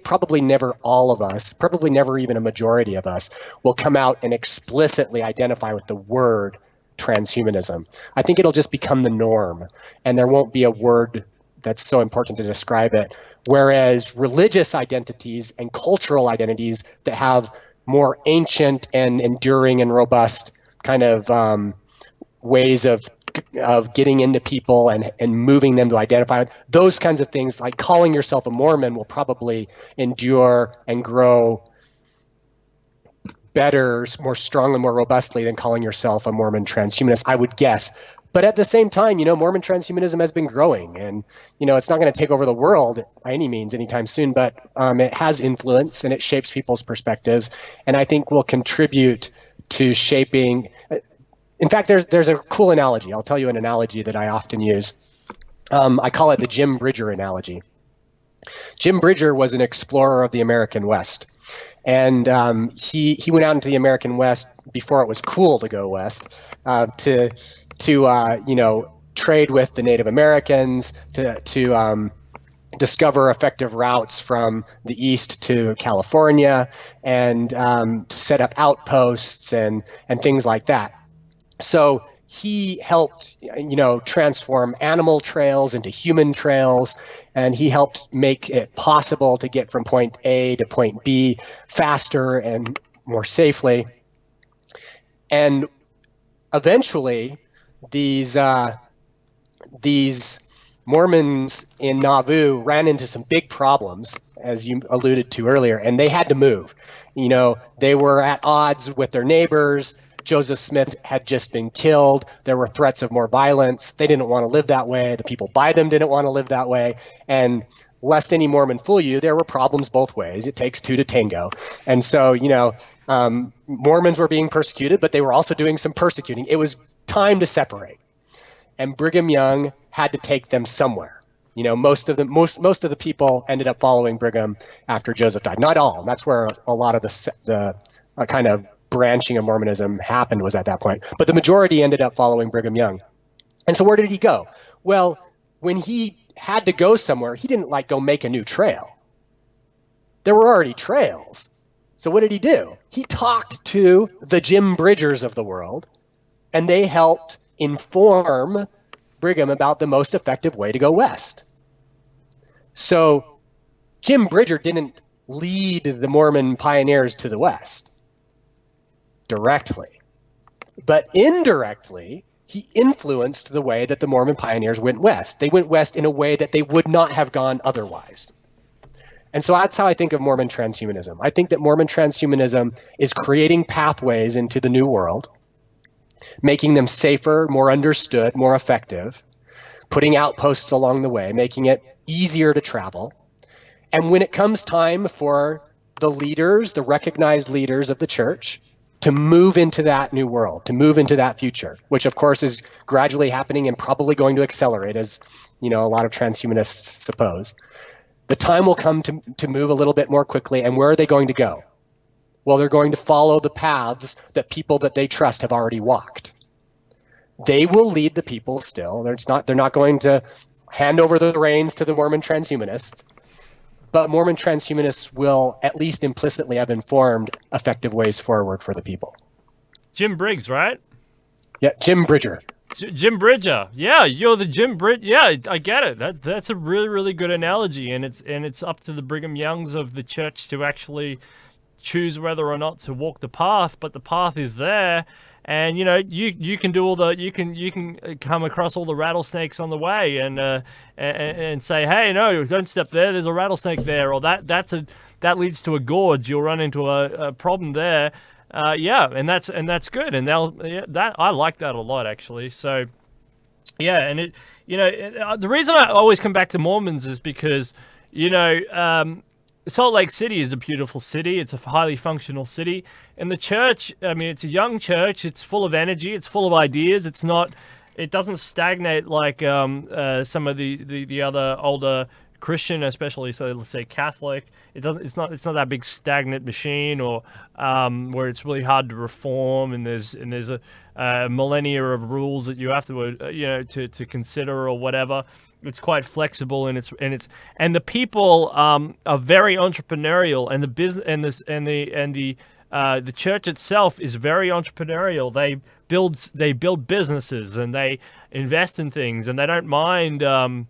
probably never all of us, probably never even a majority of us, will come out and explicitly identify with the word transhumanism. I think it'll just become the norm, and there won't be a word that's so important to describe it. Whereas religious identities and cultural identities that have more ancient and enduring and robust kind of ways of getting into people and moving them to identify with, those kinds of things, like calling yourself a Mormon, will probably endure and grow better, more strongly, more robustly than calling yourself a Mormon transhumanist, I would guess. But at the same time, Mormon transhumanism has been growing, and, it's not going to take over the world by any means anytime soon, but it has influence and it shapes people's perspectives, and I think will contribute to shaping. In fact, there's a cool analogy. I'll tell you an analogy that I often use. I call it the Jim Bridger analogy. Jim Bridger was an explorer of the American West. And he went out into the American West before it was cool to go west, to trade with the Native Americans, to discover effective routes from the east to California, and to set up outposts and things like that. So he helped, transform animal trails into human trails, and he helped make it possible to get from point A to point B faster and more safely. And eventually, these Mormons in Nauvoo ran into some big problems, as you alluded to earlier, and they had to move. They were at odds with their neighbors. Joseph Smith had just been killed. There were threats of more violence. They didn't want to live that way. The people by them didn't want to live that way. And lest any Mormon fool you, there were problems both ways. It takes two to tango. And so, Mormons were being persecuted, but they were also doing some persecuting. It was time to separate. And Brigham Young had to take them somewhere. Most of the people ended up following Brigham after Joseph died. Not all. And that's where a lot of the kind of branching of Mormonism happened, was at that point. But the majority ended up following Brigham Young. And so where did he go? Well, when he had to go somewhere, he didn't go make a new trail. There were already trails. So what did he do? He talked to the Jim Bridgers of the world, and they helped inform Brigham about the most effective way to go west. So Jim Bridger didn't lead the Mormon pioneers to the west directly, but indirectly, he influenced the way that the Mormon pioneers went west. They went west in a way that they would not have gone otherwise. And so that's how I think of Mormon transhumanism. I think that Mormon transhumanism is creating pathways into the new world, making them safer, more understood, more effective, putting outposts along the way, making it easier to travel. And when it comes time for the leaders, the recognized leaders of the church, to move into that new world, to move into that future, which of course is gradually happening and probably going to accelerate, as a lot of transhumanists suppose. The time will come to move a little bit more quickly. And where are they going to go? Well, they're going to follow the paths that people that they trust have already walked. They will lead the people still. They're not going to hand over the reins to the Mormon transhumanists. But Mormon transhumanists will at least implicitly have informed effective ways forward for the people. Jim Briggs, right? Yeah, Jim Bridger. Jim Bridger. Yeah, you're the Jim Bridger. Yeah, I get it. That's a really, really good analogy, and it's up to the Brigham Youngs of the church to actually choose whether or not to walk the path, but the path is there. And you can do all the you can come across all the rattlesnakes on the way and say, hey, no, don't step there. There's a rattlesnake there, or that leads to a gorge. You'll run into a problem there. And that's good. And I like that a lot, actually. So yeah, and the reason I always come back to Mormons is because Salt Lake City is a beautiful city. It's a highly functional city. And the church, it's a young church. It's full of energy. It's full of ideas. It doesn't stagnate like some of the other older Christian, especially, so let's say Catholic. It's not that big stagnant machine, or where it's really hard to reform, and there's a millennia of rules that you have to consider or whatever. It's quite flexible, and the people are very entrepreneurial, and the business the church itself is very entrepreneurial. They build businesses, and they invest in things, and they don't mind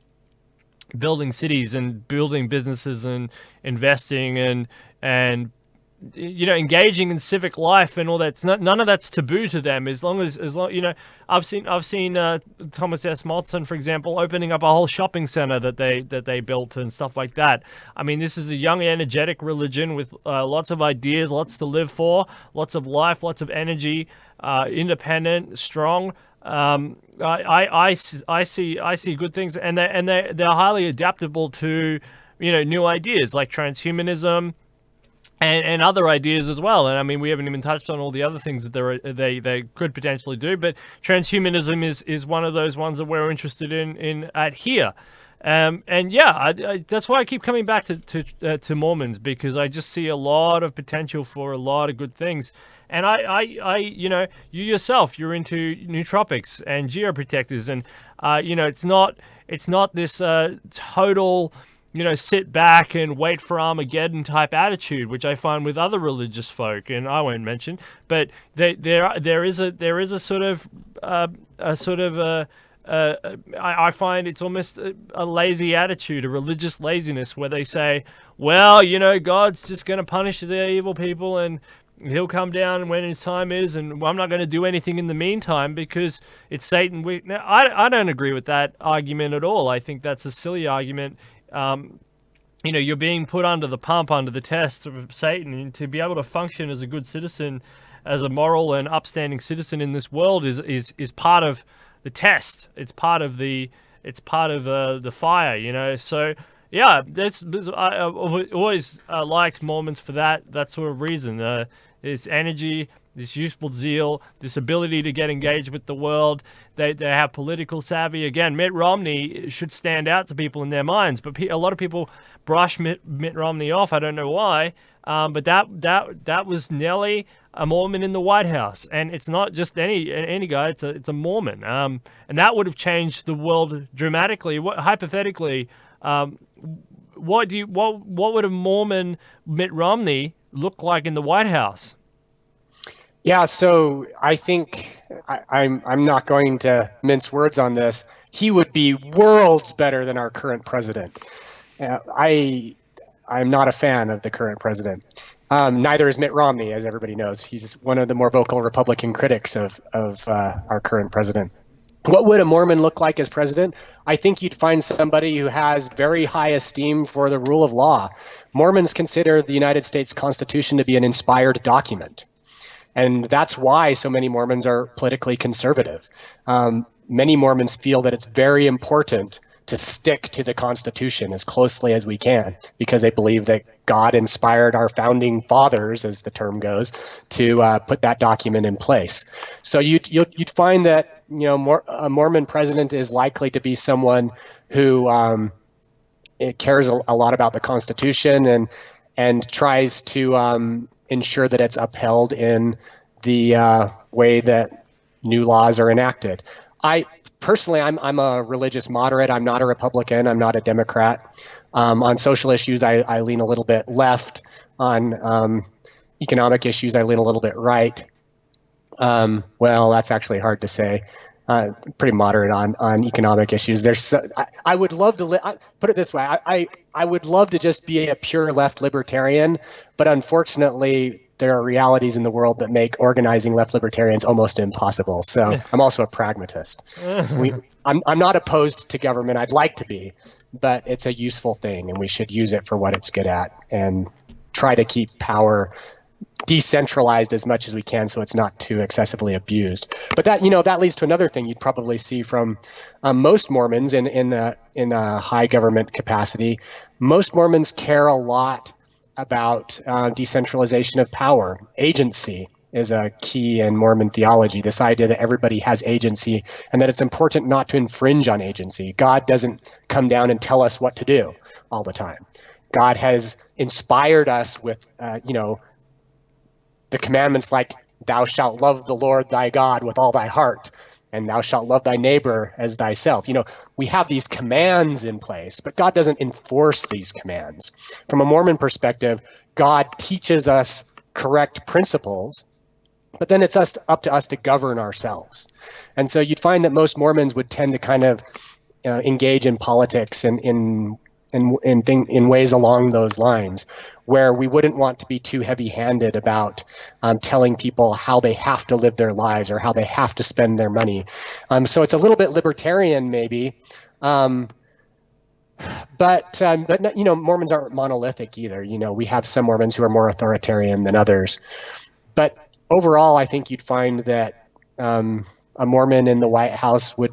building cities and building businesses and investing and engaging in civic life and all that. None of that's taboo to them, as long I've seen Thomas S. Monson, for example, opening up a whole shopping center that they built and stuff like that. This is a young, energetic religion with lots of ideas, lots to live for, lots of life, lots of energy, independent, strong. I see good things, and they're highly adaptable to new ideas like transhumanism. And other ideas as well. And we haven't even touched on all the other things that they could potentially do. But transhumanism is one of those ones that we're interested in here. And yeah, that's why I keep coming back to Mormons, because I just see a lot of potential for a lot of good things. And you know, you yourself, you're into nootropics and geoprotectors, and you know, it's not this total, you know, sit back and wait for Armageddon type attitude, which I find with other religious folk, and I won't mention, but there is a sort of I find it's almost a lazy attitude, a religious laziness, where they say, well, you know, God's just going to punish the evil people and he'll come down when his time is, and I'm not going to do anything in the meantime because it's Satan. Now, I don't agree with that argument at all. I think that's a silly argument. You know, you're being put under the pump, under the test of Satan, and to be able to function as a good citizen, as a moral and upstanding citizen in this world is part of the test. It's part of the fire, you know. So yeah, I've always liked Mormons for that sort of reason. This energy, this youthful zeal, this ability to get engaged with the world. They have political savvy. Again, Mitt Romney should stand out to people in their minds, but a lot of people brush Mitt Romney off. I don't know why, but that was Nelly, a Mormon in the White House, and it's not just any guy. It's a Mormon, and that would have changed the world dramatically. Hypothetically, what would a Mormon Mitt Romney look like in the White House? Yeah, so I think I'm not going to mince words on this. He would be worlds better than our current president. I'm not a fan of the current president. Neither is Mitt Romney, as everybody knows. He's one of the more vocal Republican critics of our current president. What would a Mormon look like as president? I think you'd find somebody who has very high esteem for the rule of law. Mormons consider the United States Constitution to be an inspired document. And that's why so many Mormons are politically conservative. Many Mormons feel that it's very important to stick to the Constitution as closely as we can, because they believe that God inspired our founding fathers, as the term goes, to put that document in place. So you'd find that, you know, a Mormon president is likely to be someone who cares a lot about the Constitution and tries to ensure that it's upheld in the way that new laws are enacted. Personally, I'm a religious moderate. I'm not a Republican. I'm not a Democrat. On social issues, I lean a little bit left. On economic issues, I lean a little bit right. Well, that's actually hard to say. Pretty moderate on economic issues. I would love to put it this way. I would love to just be a pure left libertarian, but unfortunately, there are realities in the world that make organizing left libertarians almost impossible. So I'm also a pragmatist. I'm not opposed to government. I'd like to be, but it's a useful thing, and we should use it for what it's good at and try to keep power decentralized as much as we can so it's not too excessively abused. But that leads to another thing you'd probably see from most Mormons in a high government capacity. Most Mormons care a lot about decentralization of power. Agency is a key in Mormon theology, this idea that everybody has agency and that it's important not to infringe on agency. God doesn't come down and tell us what to do all the time. God has inspired us with, the commandments like, thou shalt love the Lord thy God with all thy heart, and thou shalt love thy neighbor as thyself. We have these commands in place, but God doesn't enforce these commands. From a Mormon perspective, God teaches us correct principles, but then it's up to us to govern ourselves. And so you'd find that most Mormons would tend to kind of engage in politics and in ways along those lines, where we wouldn't want to be too heavy-handed about telling people how they have to live their lives or how they have to spend their money. So it's a little bit libertarian, maybe, but Mormons aren't monolithic either. We have some Mormons who are more authoritarian than others, but overall, I think you'd find that a Mormon in the White House would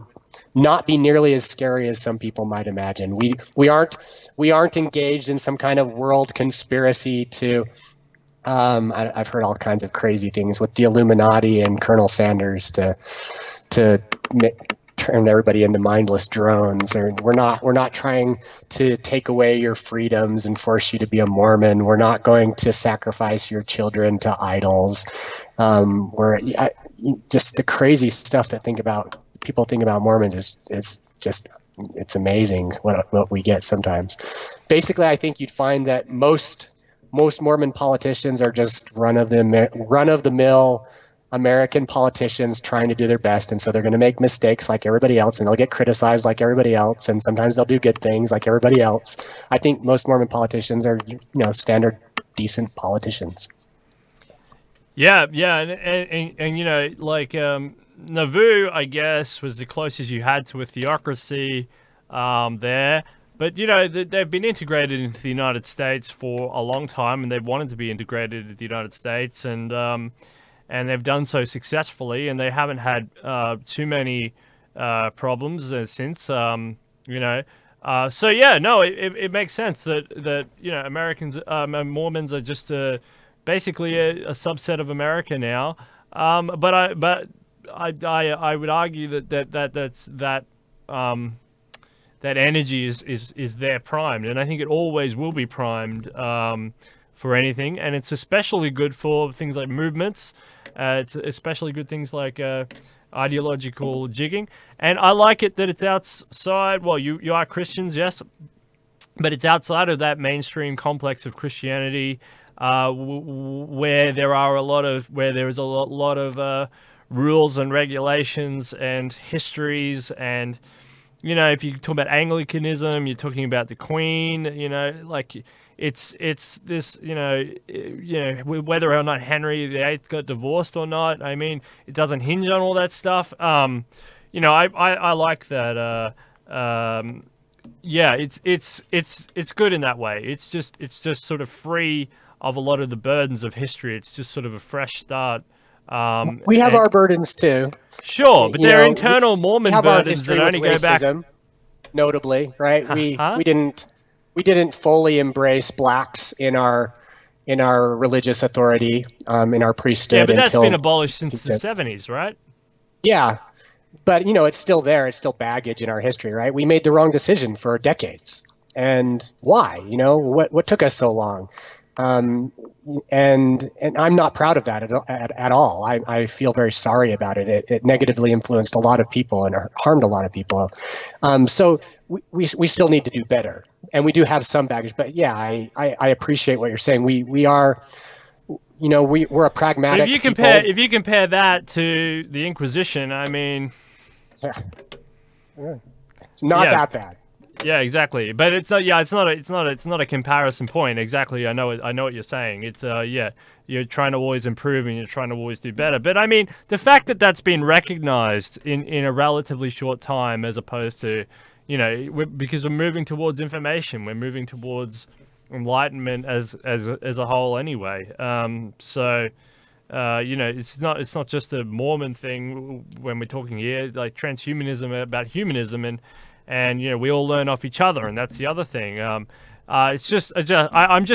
not be nearly as scary as some people might imagine. We aren't engaged in some kind of world conspiracy to. I've heard all kinds of crazy things with the Illuminati and Colonel Sanders to turn everybody into mindless drones, or we're not trying to take away your freedoms and force you to be a Mormon. We're not going to sacrifice your children to idols. Just the crazy stuff that people think about Mormons is just, it's amazing what we get sometimes. Basically, I think you'd find that most Mormon politicians are just run of the mill American politicians trying to do their best, and so they're going to make mistakes like everybody else, and they'll get criticized like everybody else, and sometimes they'll do good things like everybody else. I think most Mormon politicians are, standard, decent politicians. Yeah, and like Nauvoo, I guess, was the closest you had to a theocracy there. But, they've been integrated into the United States for a long time, and they've wanted to be integrated into the United States, and they've done so successfully, and they haven't had too many problems since, So, yeah, no, it makes sense that Americans, Mormons are just basically a subset of America now. But I would argue that energy is there primed, and I think it always will be primed for anything, and it's especially good for things like movements. It's especially good things like ideological jigging, and I like it that it's outside. Well, you are Christians, yes, but it's outside of that mainstream complex of Christianity, where there is a lot of rules and regulations and histories, and if you talk about Anglicanism, you're talking about the Queen. It's this, whether or not Henry VIII got divorced or not. I mean, it doesn't hinge on all that stuff. I like that. It's good in that way. It's just sort of free of a lot of the burdens of history. It's just sort of a fresh start. We have our burdens too. Sure, but they're internal Mormon burdens that only go back. Notably, right? We didn't fully embrace blacks in our religious authority, in our priesthood. Yeah, but that's been abolished since the 70s, right? Yeah, but it's still there. It's still baggage in our history, right? We made the wrong decision for decades, and why? What took us so long? And I'm not proud of that at all. I feel very sorry about it. It negatively influenced a lot of people and harmed a lot of people. So we still need to do better, and we do have some baggage. But yeah, I appreciate what you're saying. We're a pragmatic. But if you compare that to the Inquisition, I mean, it's not that bad. Yeah, exactly. But it's not a comparison point. Exactly. I know what you're saying. It's you're trying to always improve and you're trying to always do better. But I mean, the fact that that's been recognized in a relatively short time, as opposed to, because we're moving towards information, we're moving towards enlightenment as a whole anyway. It's not just a Mormon thing when we're talking here, like transhumanism about humanism, and we all learn off each other, and that's the other thing. I'm just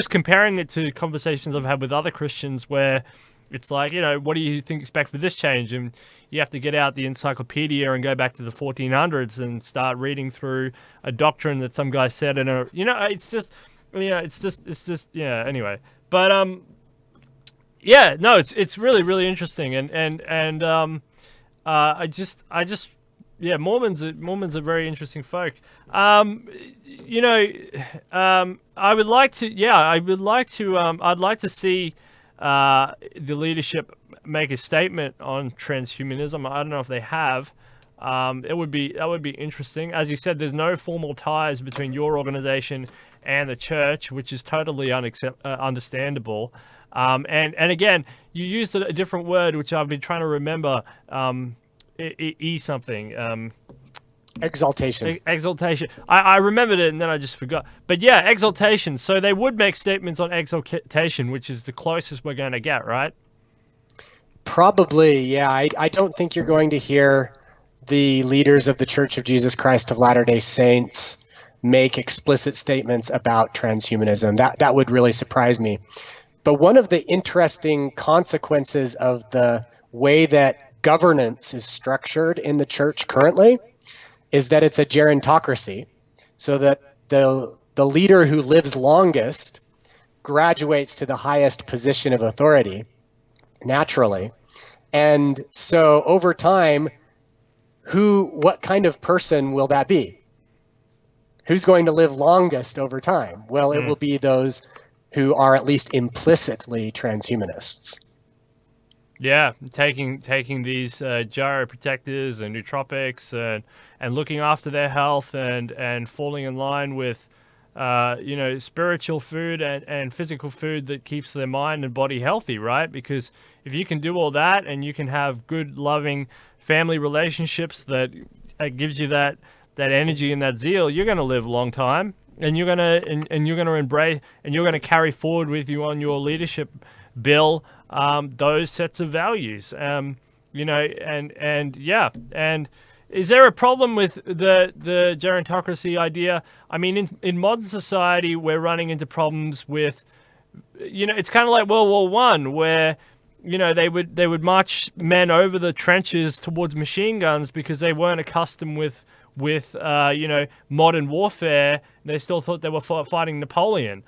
comparing it to conversations I've had with other Christians where it's like, what do you expect for this change? And you have to get out the encyclopedia and go back to the 1400s and start reading through a doctrine that some guy said anyway. But it's really, really interesting, Mormons are very interesting folk. I'd like to see the leadership make a statement on transhumanism. I don't know if they have. That would be interesting. As you said, there's no formal ties between your organization and the church, which is totally understandable. And again, you used a different word, which I've been trying to remember. Something. Exaltation. Exaltation. I remembered it and then I just forgot. But yeah, exaltation. So they would make statements on exaltation, which is the closest we're going to get, right? Probably, yeah. I don't think you're going to hear the leaders of the Church of Jesus Christ of Latter-day Saints make explicit statements about transhumanism. That would really surprise me. But one of the interesting consequences of the way that governance is structured in the church currently is that it's a gerontocracy, so that the leader who lives longest graduates to the highest position of authority naturally. And so over time, what kind of person will that be? Who's going to live longest over time? Well, it will be those who are at least implicitly transhumanists. Yeah, taking these gyroprotectors and nootropics and looking after their health and falling in line with spiritual food and physical food that keeps their mind and body healthy, right? Because if you can do all that and you can have good, loving family relationships that gives you that energy and that zeal, you're going to live a long time, and you're going to embrace, and you're going to carry forward with you on your leadership bill those sets of values. And is there a problem with the gerontocracy idea? I mean, in modern society, we're running into problems with, it's kind of like World War One, where they would march men over the trenches towards machine guns because they weren't accustomed with modern warfare. They still thought they were fighting Napoleon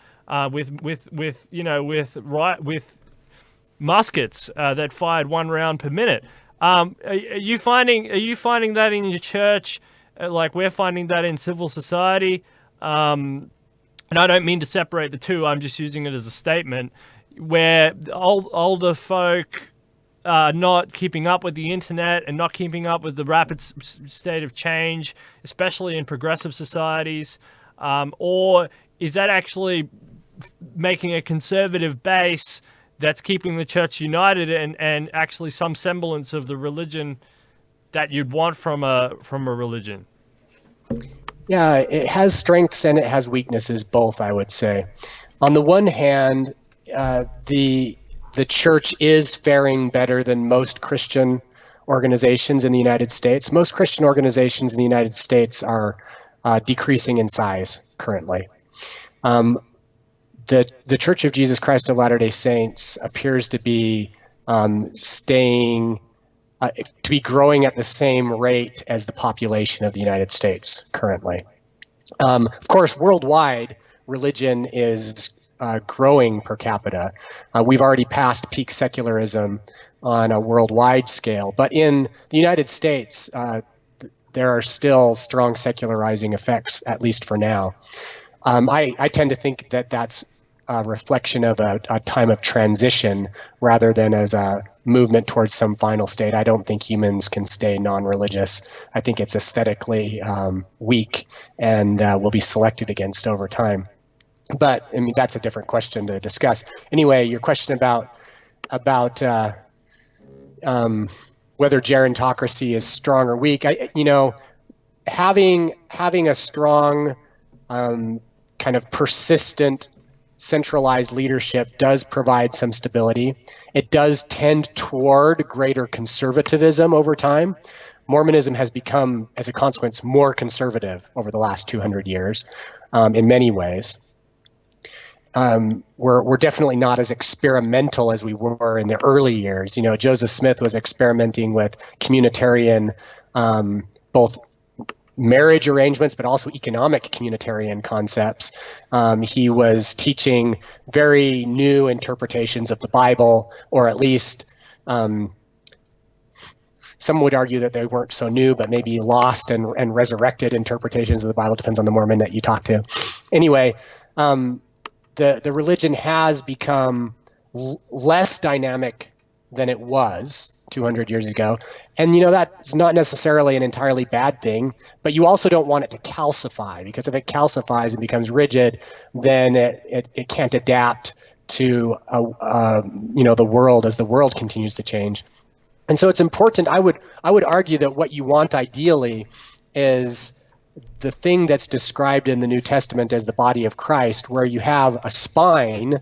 with muskets that fired 1 round per minute. Are you finding that in your church? Like we're finding that in civil society? And I don't mean to separate the two. I'm just using it as a statement where older folk are not keeping up with the internet and not keeping up with the rapid state of change, especially in progressive societies, or is that actually making a conservative base that's keeping the church united and actually some semblance of the religion that you'd want from a religion? Yeah, it has strengths and it has weaknesses, both, I would say. On the one hand, the church is faring better than most Christian organizations in the United States. Most Christian organizations in the United States are decreasing in size currently. The Church of Jesus Christ of Latter-day Saints appears to be growing at the same rate as the population of the United States currently. Of course, worldwide, religion is growing per capita. We've already passed peak secularism on a worldwide scale, but in the United States, there are still strong secularizing effects, at least for now. I tend to think that that's a reflection of a time of transition rather than as a movement towards some final state. I don't think humans can stay non-religious. I think it's aesthetically weak and will be selected against over time. But I mean, that's a different question to discuss. Anyway, your question about whether gerontocracy is strong or weak, having a strong kind of persistent centralized leadership does provide some stability. It does tend toward greater conservatism over time. Mormonism has become, as a consequence, more conservative over the last 200 years in many ways. We're definitely not as experimental as we were in the early years. Joseph Smith was experimenting with communitarian, both marriage arrangements, but also economic communitarian concepts. He was teaching very new interpretations of the Bible, or at least some would argue that they weren't so new, but maybe lost and resurrected interpretations of the Bible. Depends on the Mormon that you talk to. Anyway, the religion has become less dynamic than it was 200 years ago. And, that's not necessarily an entirely bad thing, but you also don't want it to calcify, because if it calcifies and becomes rigid, then it can't adapt to, the world as the world continues to change. And so it's important. I would argue that what you want ideally is the thing that's described in the New Testament as the body of Christ, where you have a spine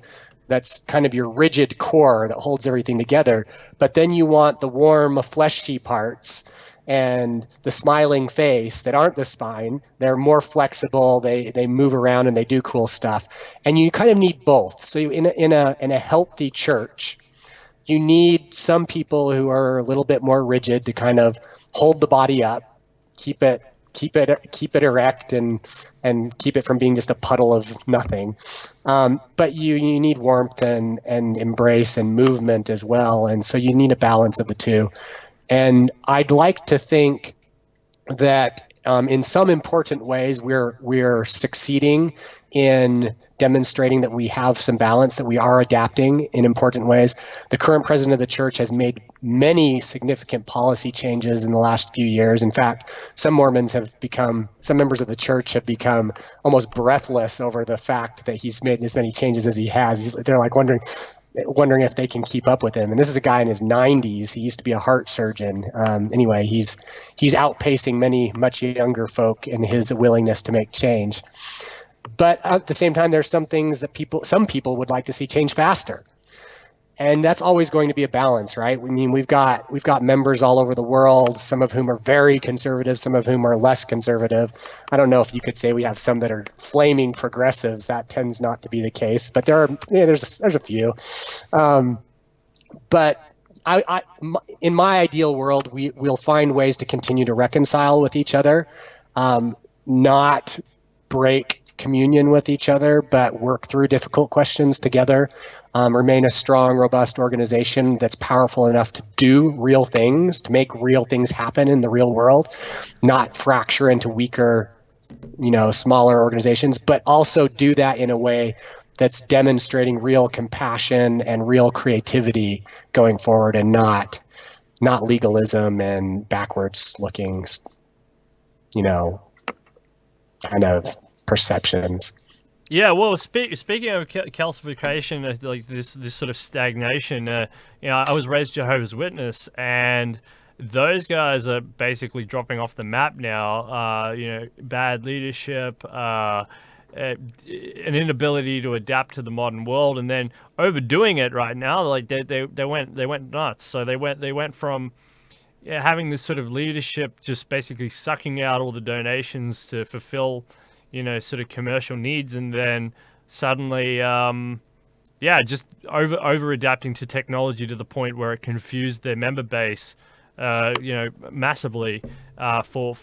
that's kind of your rigid core that holds everything together, but then you want the warm, fleshy parts and the smiling face that aren't the spine. They're more flexible, they move around and they do cool stuff. And you kind of need both. So in a healthy church, you need some people who are a little bit more rigid to kind of hold the body up, keep it erect, and keep it from being just a puddle of nothing. But you need warmth and embrace and movement as well, and so you need a balance of the two. And I'd like to think that in some important ways we're succeeding in demonstrating that we have some balance, that we are adapting in important ways. The current president of the church has made many significant policy changes in the last few years. In fact, some members of the church have become almost breathless over the fact that he's made as many changes as he has. They're like wondering if they can keep up with him. And this is a guy in his 90s. He used to be a heart surgeon. Anyway, he's outpacing many much younger folk in his willingness to make change. But at the same time, there's some things that some people would like to see change faster. And that's always going to be a balance, right? I mean, we've got members all over the world, some of whom are very conservative, some of whom are less conservative. I don't know if you could say we have some that are flaming progressives. That tends not to be the case, but there's a few. But in my ideal world, we'll find ways to continue to reconcile with each other, not break communion with each other, but work through difficult questions together. Remain a strong, robust organization that's powerful enough to do real things, to make real things happen in the real world, not fracture into weaker, smaller organizations, but also do that in a way that's demonstrating real compassion and real creativity going forward, and not legalism and backwards looking, kind of perceptions. Yeah, well, speaking of calcification, like this sort of stagnation, I was raised Jehovah's Witness, and those guys are basically dropping off the map now. Bad leadership, an inability to adapt to the modern world, and then overdoing it right now. Like they went nuts. So they went from having this sort of leadership just basically sucking out all the donations to fulfill sort of commercial needs, and then suddenly, just over adapting to technology to the point where it confused their member base, massively, for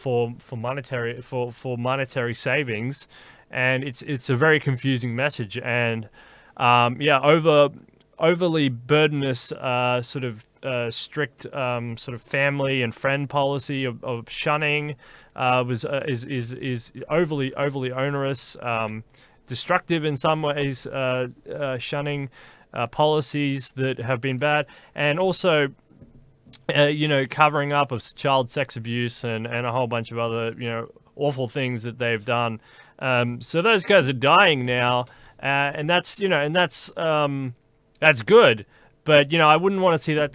monetary savings, and it's a very confusing message, and overly burdenous, strict sort of family and friend policy of shunning is overly onerous, destructive in some ways, shunning policies that have been bad, and also covering up of child sex abuse and a whole bunch of other awful things that they've done. So those guys are dying now, and that's good. But I wouldn't want to see that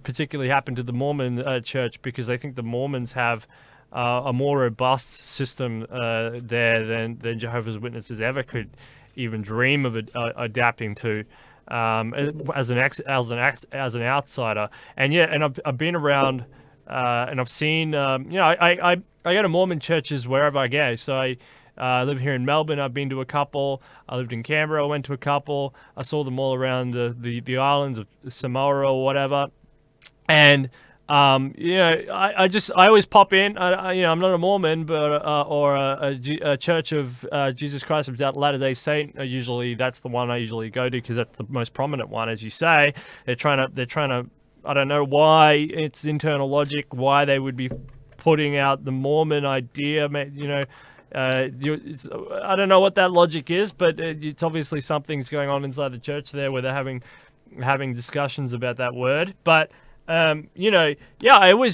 particularly happen to the Mormon church, because I think the Mormons have a more robust system there than Jehovah's Witnesses ever could even dream of adapting to, as an outsider. And I've been around, and I've seen I go to Mormon churches wherever I go. So I live here in Melbourne. I've been to a couple. I lived in Canberra. I went to a couple. I saw them all around the islands of Samoa or whatever. And I always pop in. I'm not a Mormon, but or a Church of Jesus Christ of Latter-day Saint. That's the one I usually go to, because that's the most prominent one, as you say. They're trying to. I don't know why it's internal logic, why they would be putting out the Mormon idea. I don't know what that logic is, but it's obviously something's going on inside the church there, where they're having discussions about that word. But I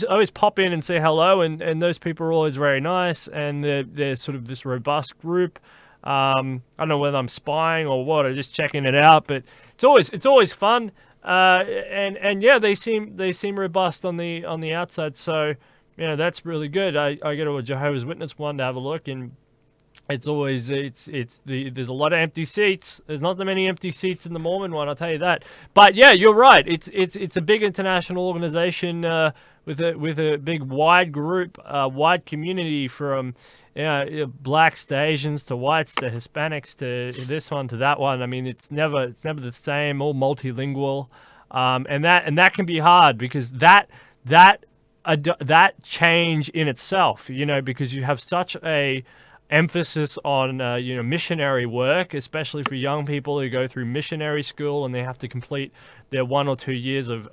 always pop in and say hello, and those people are always very nice, and they're sort of this robust group. I don't know whether I'm spying or what, or just checking it out, but it's always fun. They seem robust on the outside, so that's really good. I go to a Jehovah's Witness one to have a look, and there's a lot of empty seats. There's not that many empty seats in the Mormon one, I'll tell you that. But yeah, you're right. It's a big international organization with a big wide group, wide community, from blacks to Asians to whites to Hispanics to this one to that one. I mean, it's never the same. All multilingual. and that can be hard because that change in itself, because you have such a emphasis on missionary work, especially for young people who go through missionary school and they have to complete their 1 or 2 years of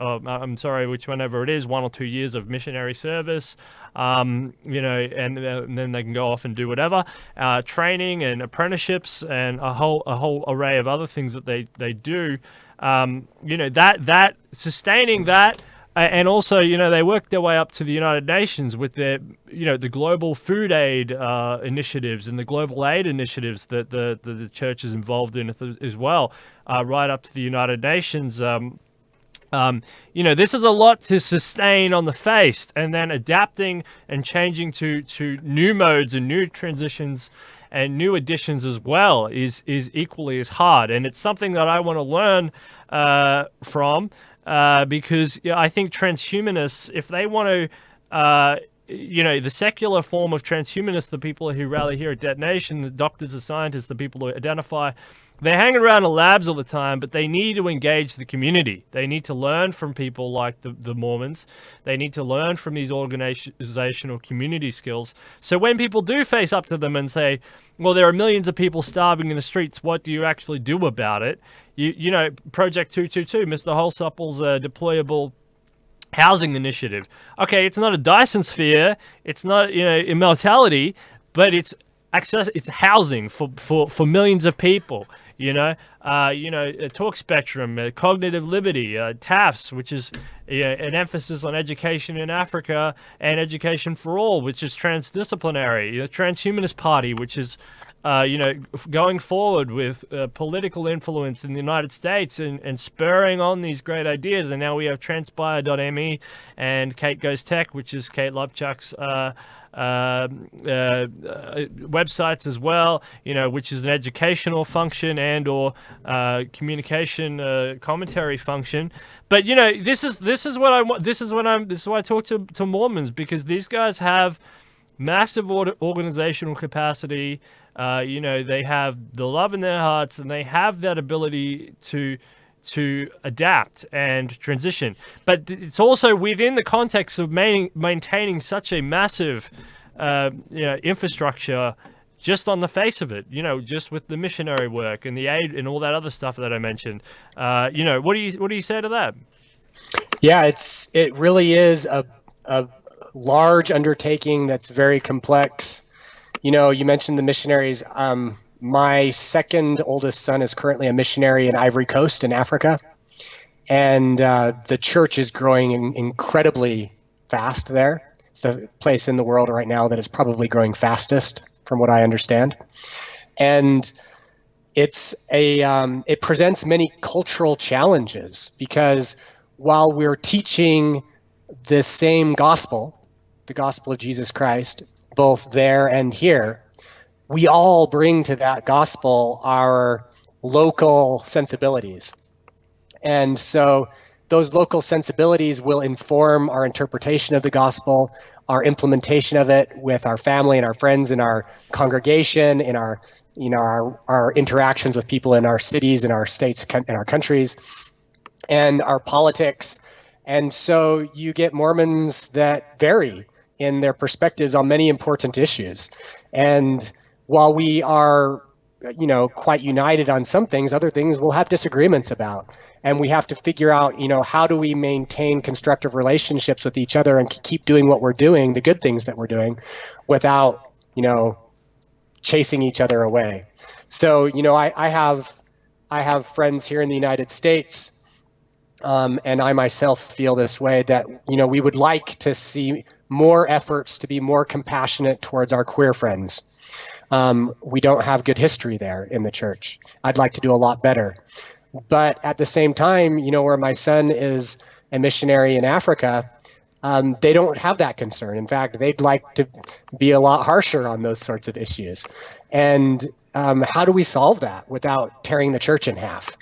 whichever it is, 1 or 2 years of missionary service, and then they can go off and do whatever, training and apprenticeships and a whole array of other things that they do. That sustaining that. And also, they worked their way up to the United Nations with their, the global food aid initiatives and the global aid initiatives that the church is involved in as well, right up to the United Nations. This is a lot to sustain on the face, and then adapting and changing to new modes and new transitions and new additions as well is equally as hard. And it's something that I want to learn from. Because I think transhumanists, if they want to, the secular form of transhumanists, the people who rally here at Detonation, the doctors, the scientists, the people who identify, they're hanging around in labs all the time, but they need to engage the community. They need to learn from people like the Mormons. They need to learn from these organizational community skills. So when people do face up to them and say, well, there are millions of people starving in the streets, what do you actually do about it? Project 222, Mr. Holsuple's deployable housing initiative. Okay, it's not a Dyson sphere, it's not immortality, but it's access, it's housing for millions of people. Talk spectrum, cognitive liberty, TAFs, which is an emphasis on education in Africa, and education for all, which is transdisciplinary. The Transhumanist-Party, which is going forward with political influence in the United States and spurring on these great ideas. And now we have Transpire.me and Kate Goes Tech, which is Kate Lubchuk's websites as well, which is an educational function and or communication commentary function. But this is what I want. This is why I talk to Mormons, because these guys have massive organizational capacity. They have the love in their hearts, and they have that ability to adapt and transition. But it's also within the context of maintaining such a massive, infrastructure, just on the face of it. Just with the missionary work and the aid and all that other stuff that I mentioned. What do you say to that? Yeah, it really is a large undertaking that's very complex. You mentioned the missionaries. My second oldest son is currently a missionary in Ivory Coast in Africa, and the church is growing incredibly fast there. It's the place in the world right now that is probably growing fastest, from what I understand. And it presents many cultural challenges, because while we're teaching the same gospel, the gospel of Jesus Christ, both there and here, we all bring to that gospel our local sensibilities. And so those local sensibilities will inform our interpretation of the gospel, our implementation of it with our family and our friends in our congregation, in our interactions with people in our cities, in our states, in our countries, and our politics. And so you get Mormons that vary in their perspectives on many important issues. And while we are, quite united on some things, other things we'll have disagreements about. And we have to figure out, how do we maintain constructive relationships with each other and keep doing what we're doing, the good things that we're doing, without, chasing each other away. So, I have friends here in the United States, and I myself feel this way, that, we would like to see more efforts to be more compassionate towards our queer friends. We don't have good history there in the church. I'd like to do a lot better. But at the same time, where my son is a missionary in Africa, they don't have that concern. In fact, they'd like to be a lot harsher on those sorts of issues. And how do we solve that without tearing the church in half?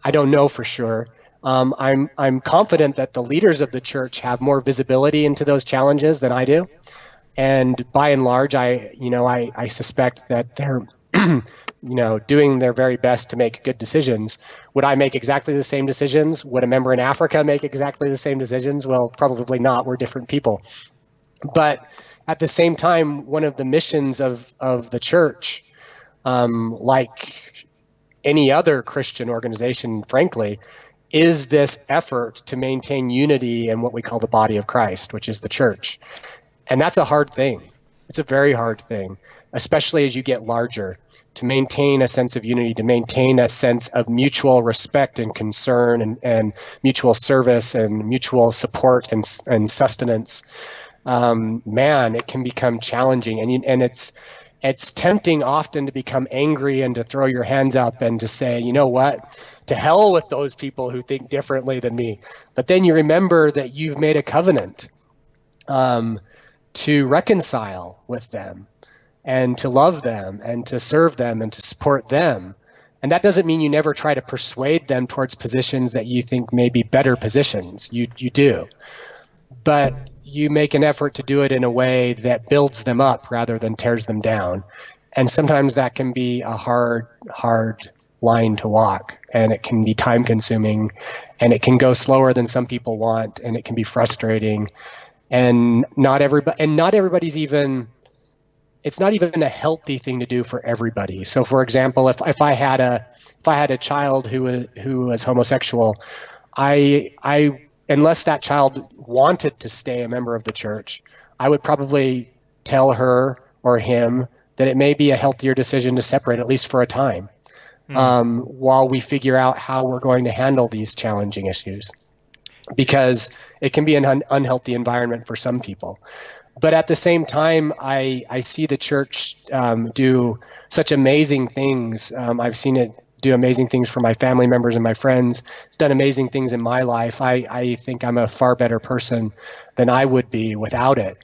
I don't know for sure. I'm confident that the leaders of the church have more visibility into those challenges than I do, and by and large, I suspect that they're doing their very best to make good decisions. Would I make exactly the same decisions? Would a member in Africa make exactly the same decisions? Well, probably not. We're different people. But at the same time, one of the missions of the church, like any other Christian organization, frankly, is this effort to maintain unity in what we call the body of Christ, which is the church. And that's a hard thing. It's a very hard thing, especially as you get larger, to maintain a sense of unity, to maintain a sense of mutual respect and concern and mutual service and mutual support and sustenance. Man, it can become challenging, and it's tempting often to become angry and to throw your hands up and to say, you know what, to hell with those people who think differently than me. But then you remember that you've made a covenant to reconcile with them and to love them and to serve them and to support them. And that doesn't mean you never try to persuade them towards positions that you think may be better positions. You do. But you make an effort to do it in a way that builds them up rather than tears them down. And sometimes that can be a hard line to walk, and it can be time consuming, and it can go slower than some people want, and it can be frustrating. And not everybody's even, it's not even a healthy thing to do for everybody. So for example, if I had a child who was homosexual, I unless that child wanted to stay a member of the church, I would probably tell her or him that it may be a healthier decision to separate, at least for a time, while we figure out how we're going to handle these challenging issues, because it can be an unhealthy environment for some people. But at the same time, I see the church do such amazing things. I've seen it do amazing things for my family members and my friends. It's done amazing things in my life. I think I'm a far better person than I would be without it.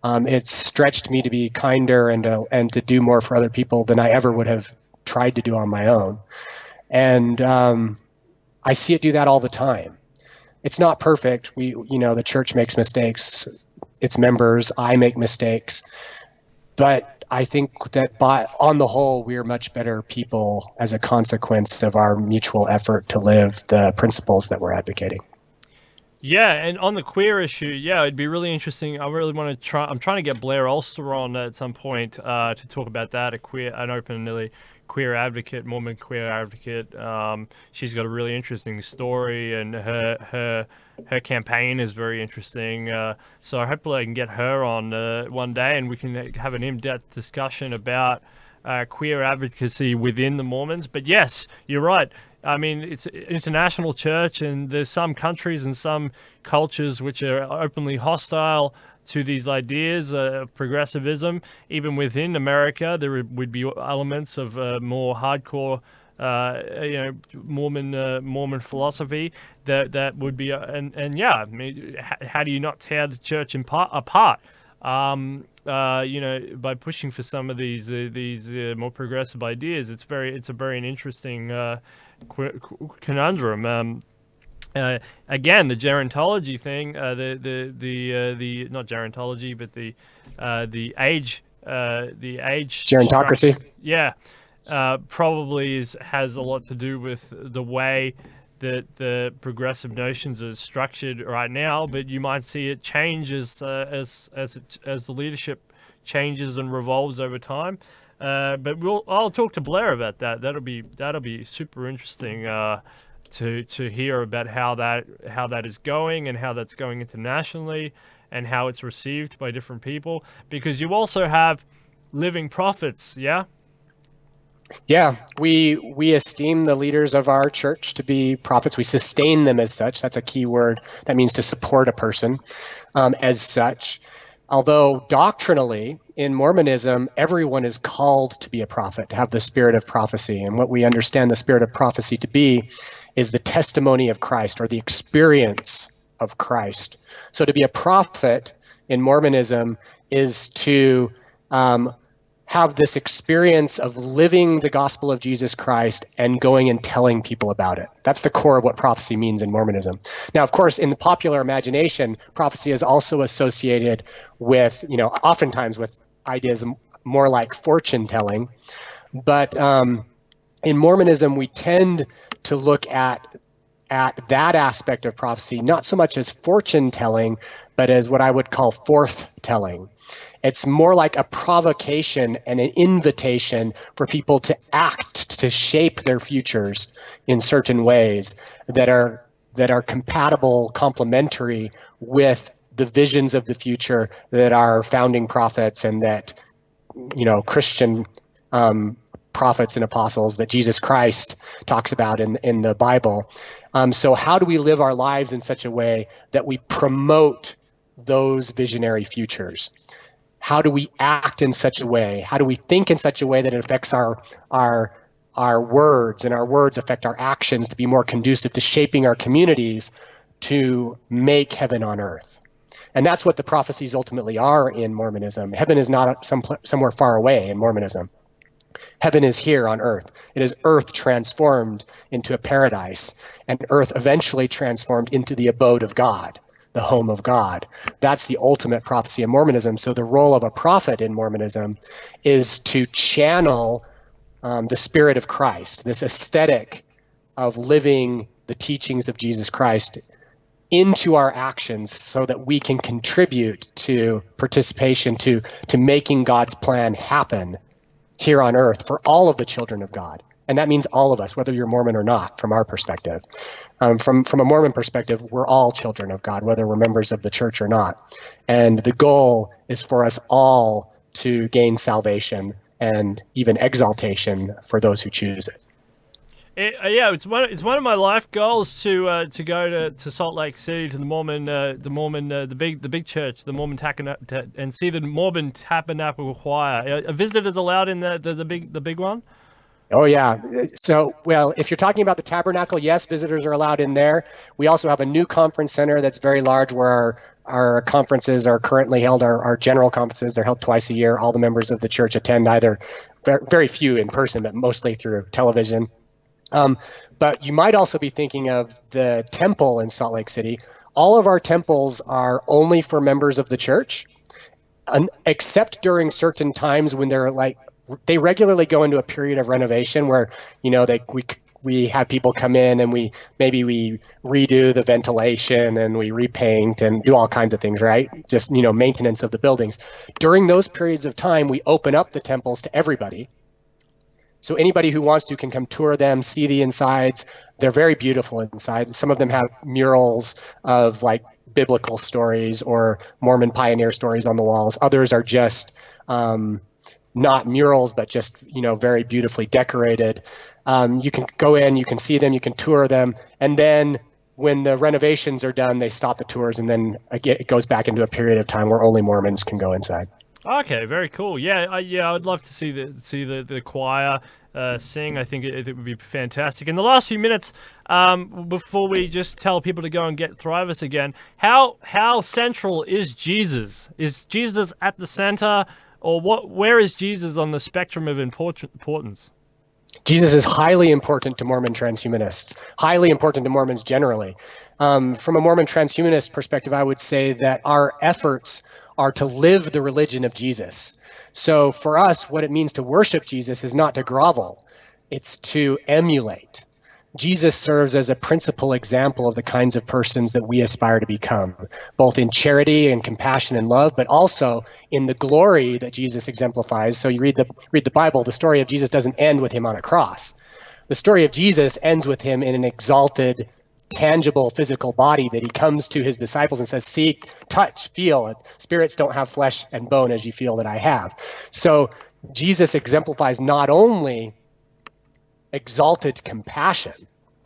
It's stretched me to be kinder and to do more for other people than I ever would have tried to do on my own. And I see it do that all the time. It's not perfect. The church makes mistakes. Its members, I make mistakes. But I think that on the whole, we are much better people as a consequence of our mutual effort to live the principles that we're advocating. Yeah, and on the queer issue, yeah, it'd be really interesting. I really want to I'm trying to get Blair Ulster on at some point to talk about that, an openly queer advocate, Mormon queer advocate. She's got a really interesting story, and her campaign is very interesting. So hopefully I can get her on one day, and we can have an in-depth discussion about queer advocacy within the Mormons. But yes, you're right. I mean, it's an international church, and there's some countries and some cultures which are openly hostile to these ideas of progressivism. Even within America, there would be elements of more hardcore, Mormon philosophy that would be, and yeah, I mean, how do you not tear the church apart? By pushing for some of these more progressive ideas. It's a very interesting conundrum. Again, the gerontology thing, the not gerontology, but the age gerontocracy. Yeah, probably has a lot to do with the way that the progressive notions are structured right now. But you might see it change as the leadership changes and revolves over time. But I'll talk to Blair about that. That'll be super interesting to hear about how that is going, and how that's going internationally, and how it's received by different people. Because you also have living prophets, yeah. Yeah, we esteem the leaders of our church to be prophets. We sustain them as such. That's a key word. That means to support a person as such. Although doctrinally, in Mormonism, everyone is called to be a prophet, to have the spirit of prophecy. And what we understand the spirit of prophecy to be is the testimony of Christ, or the experience of Christ. So to be a prophet in Mormonism is to have this experience of living the gospel of Jesus Christ and going and telling people about it. That's the core of what prophecy means in Mormonism. Now, of course, in the popular imagination, prophecy is also associated with, oftentimes with ideas more like fortune telling. But in Mormonism, we tend to look at that aspect of prophecy, not so much as fortune telling, but as what I would call forth telling. It's more like a provocation and an invitation for people to act, to shape their futures in certain ways that are compatible, complementary with the visions of the future that our founding prophets and that Christian prophets and apostles that Jesus Christ talks about in the Bible. So how do we live our lives in such a way that we promote those visionary futures? How do we act in such a way? How do we think in such a way that it affects our words, and our words affect our actions to be more conducive to shaping our communities to make heaven on earth? And that's what the prophecies ultimately are in Mormonism. Heaven is not somewhere far away in Mormonism. Heaven is here on earth. It is earth transformed into a paradise, and earth eventually transformed into the abode of God, the home of God. That's the ultimate prophecy of Mormonism. So the role of a prophet in Mormonism is to channel the spirit of Christ, this aesthetic of living the teachings of Jesus Christ into our actions so that we can contribute to participation, to making God's plan happen here on earth for all of the children of God. And that means all of us, whether you're Mormon or not, from our perspective. From a Mormon perspective, we're all children of God, whether we're members of the church or not. And the goal is for us all to gain salvation and even exaltation for those who choose it. It's one of my life goals to go to Salt Lake City to the big church, the Mormon Tabernacle, and see the Mormon Tabernacle Choir. Are visitors allowed in the big one? Oh yeah. So, well, if you're talking about the Tabernacle, yes, visitors are allowed in there. We also have a new conference center that's very large where our conferences are currently held, our general conferences. They're held twice a year. All the members of the church attend, either very few in person, but mostly through television. But you might also be thinking of the temple in Salt Lake City. All of our temples are only for members of the church, except during certain times when they regularly go into a period of renovation where, we have people come in and we redo the ventilation and we repaint and do all kinds of things, right? Just, maintenance of the buildings. During those periods of time, we open up the temples to everybody. So anybody who wants to can come tour them, see the insides. They're very beautiful inside. Some of them have murals of biblical stories or Mormon pioneer stories on the walls. Others are just not murals, but just, very beautifully decorated. You can go in, you can see them, you can tour them. And then when the renovations are done, they stop the tours. And then again, it goes back into a period of time where only Mormons can go inside. Okay, very cool. Yeah, I'd love to see the choir sing. I think it would be fantastic. In the last few minutes, before we just tell people to go and get Thrivous again, how central is Jesus? Is Jesus at the center, or where is Jesus on the spectrum of importance? Jesus is highly important to Mormon transhumanists, highly important to Mormons generally. From a Mormon transhumanist perspective, I would say that our efforts are to live the religion of Jesus. So for us, what it means to worship Jesus is not to grovel, it's to emulate. Jesus serves as a principal example of the kinds of persons that we aspire to become, both in charity and compassion and love, but also in the glory that Jesus exemplifies. So you read the Bible, the story of Jesus doesn't end with him on a cross. The story of Jesus ends with him in an exalted, tangible physical body that he comes to his disciples and says, see, touch, feel. Spirits don't have flesh and bone as you feel that I have. So Jesus exemplifies not only exalted compassion,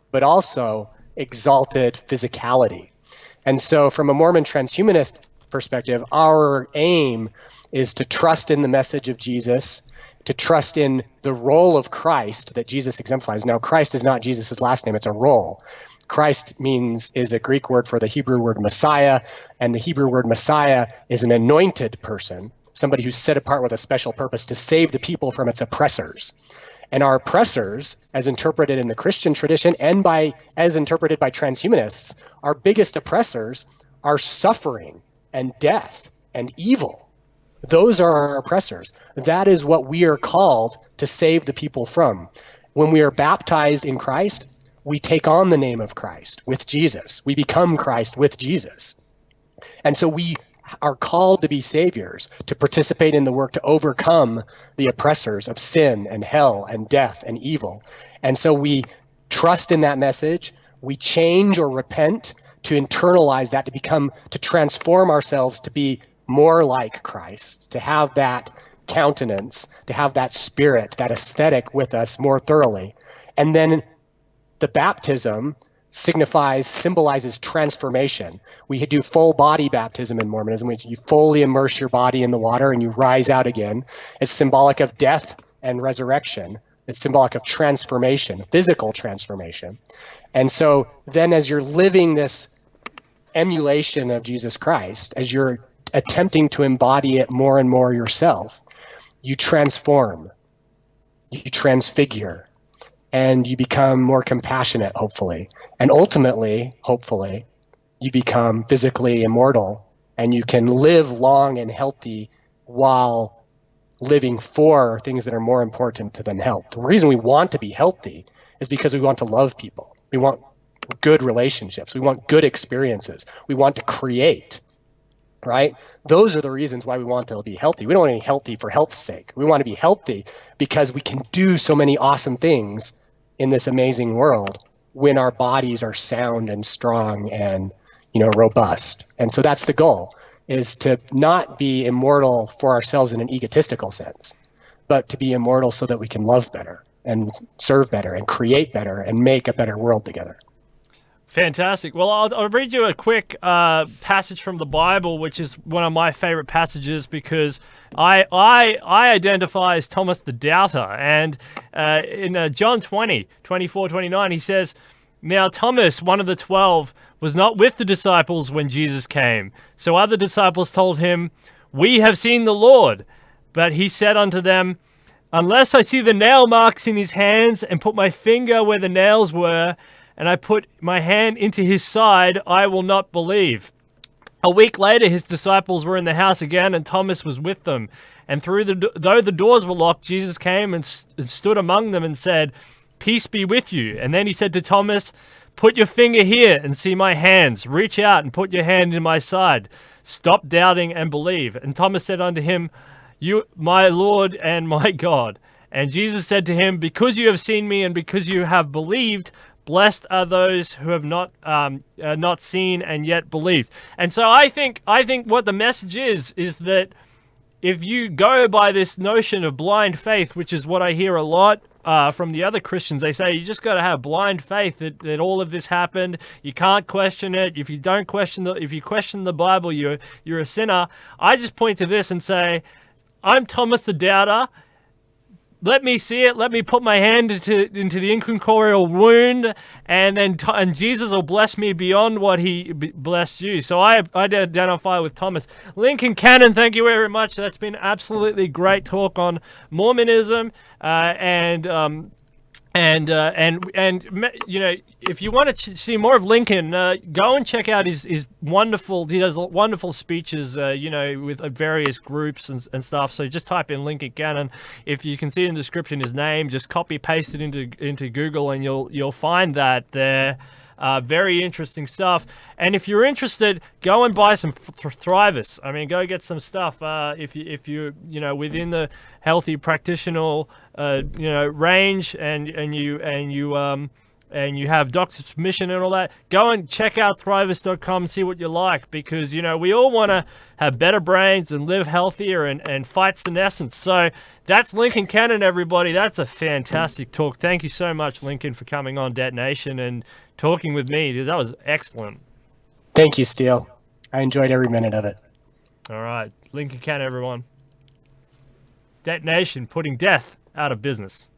but also exalted physicality. And so from a Mormon transhumanist perspective, our aim is to trust in the message of Jesus, to trust in the role of Christ that Jesus exemplifies. Now, Christ is not Jesus' last name, it's a role. Christ is a Greek word for the Hebrew word Messiah, and the Hebrew word Messiah is an anointed person, somebody who's set apart with a special purpose to save the people from its oppressors. And our oppressors, as interpreted in the Christian tradition and as interpreted by transhumanists, our biggest oppressors are suffering and death and evil. Those are our oppressors. That is what we are called to save the people from. When we are baptized in Christ, we take on the name of Christ with Jesus. We become Christ with Jesus. And so we are called to be saviors, to participate in the work to overcome the oppressors of sin and hell and death and evil. And so we trust in that message. We change or repent to internalize that, to transform ourselves to be more like Christ, to have that countenance, to have that spirit, that aesthetic with us more thoroughly. And then the baptism symbolizes transformation. We do full body baptism in Mormonism, which you fully immerse your body in the water and you rise out again. It's symbolic of death and resurrection. It's symbolic of transformation, physical transformation. And so then as you're living this emulation of Jesus Christ, as you're attempting to embody it more and more yourself, you transform, you transfigure, and you become more compassionate, hopefully. And ultimately, hopefully, you become physically immortal and you can live long and healthy while living for things that are more important than health. The reason we want to be healthy is because we want to love people. We want good relationships. We want good experiences. We want to create, right? Those are the reasons why we want to be healthy. We don't want to be healthy for health's sake. We want to be healthy because we can do so many awesome things in this amazing world when our bodies are sound and strong and, robust. And so that's the goal, is to not be immortal for ourselves in an egotistical sense, but to be immortal so that we can love better and serve better and create better and make a better world together. Fantastic. Well, I'll read you a quick passage from the Bible, which is one of my favorite passages because I identify as Thomas the Doubter. And in John 24-29, he says, "Now Thomas, one of the 12, was not with the disciples when Jesus came. So other disciples told him, 'We have seen the Lord.' But he said unto them, 'Unless I see the nail marks in his hands and put my finger where the nails were, and I put my hand into his side, I will not believe.' A week later, his disciples were in the house again, and Thomas was with them. And though the doors were locked, Jesus came and stood among them and said, 'Peace be with you.' And then he said to Thomas, 'Put your finger here and see my hands. Reach out and put your hand in my side. Stop doubting and believe.' And Thomas said unto him, 'You, my Lord and my God.' And Jesus said to him, 'Because you have seen me and because you have believed, blessed are those who have not seen and yet believed.'" And so I think what the message is that if you go by this notion of blind faith, which is what I hear a lot from the other Christians, they say you just got to have blind faith that all of this happened. You can't question it. If you question the Bible, you're a sinner. I just point to this and say, I'm Thomas the Doubter. Let me see it. Let me put my hand into the incorporeal wound, and then Jesus will bless me beyond what he blessed you. So I identify with Thomas. Lincoln Cannon, thank you very much. That's been absolutely great talk on Mormonism, and if you want to see more of Lincoln, go and check out his wonderful. He does wonderful speeches, with various groups and stuff. So just type in Lincoln Cannon. If you can see in the description his name, just copy paste it into Google, and you'll find that there. Very interesting stuff. And if you're interested, go and buy some Thrivous. I mean, go get some stuff. If you within the healthy practitioner range, and you have doctor's permission and all that, go and check out Thrivous.com and see what you like, because we all want to have better brains and live healthier and fight senescence. So that's Lincoln Cannon, everybody. That's a fantastic talk. Thank you so much, Lincoln, for coming on Detonation and talking with me. Dude, that was excellent. Thank you, Steele. I enjoyed every minute of it. All right. Lincoln Cannon, everyone. Detonation, putting death out of business.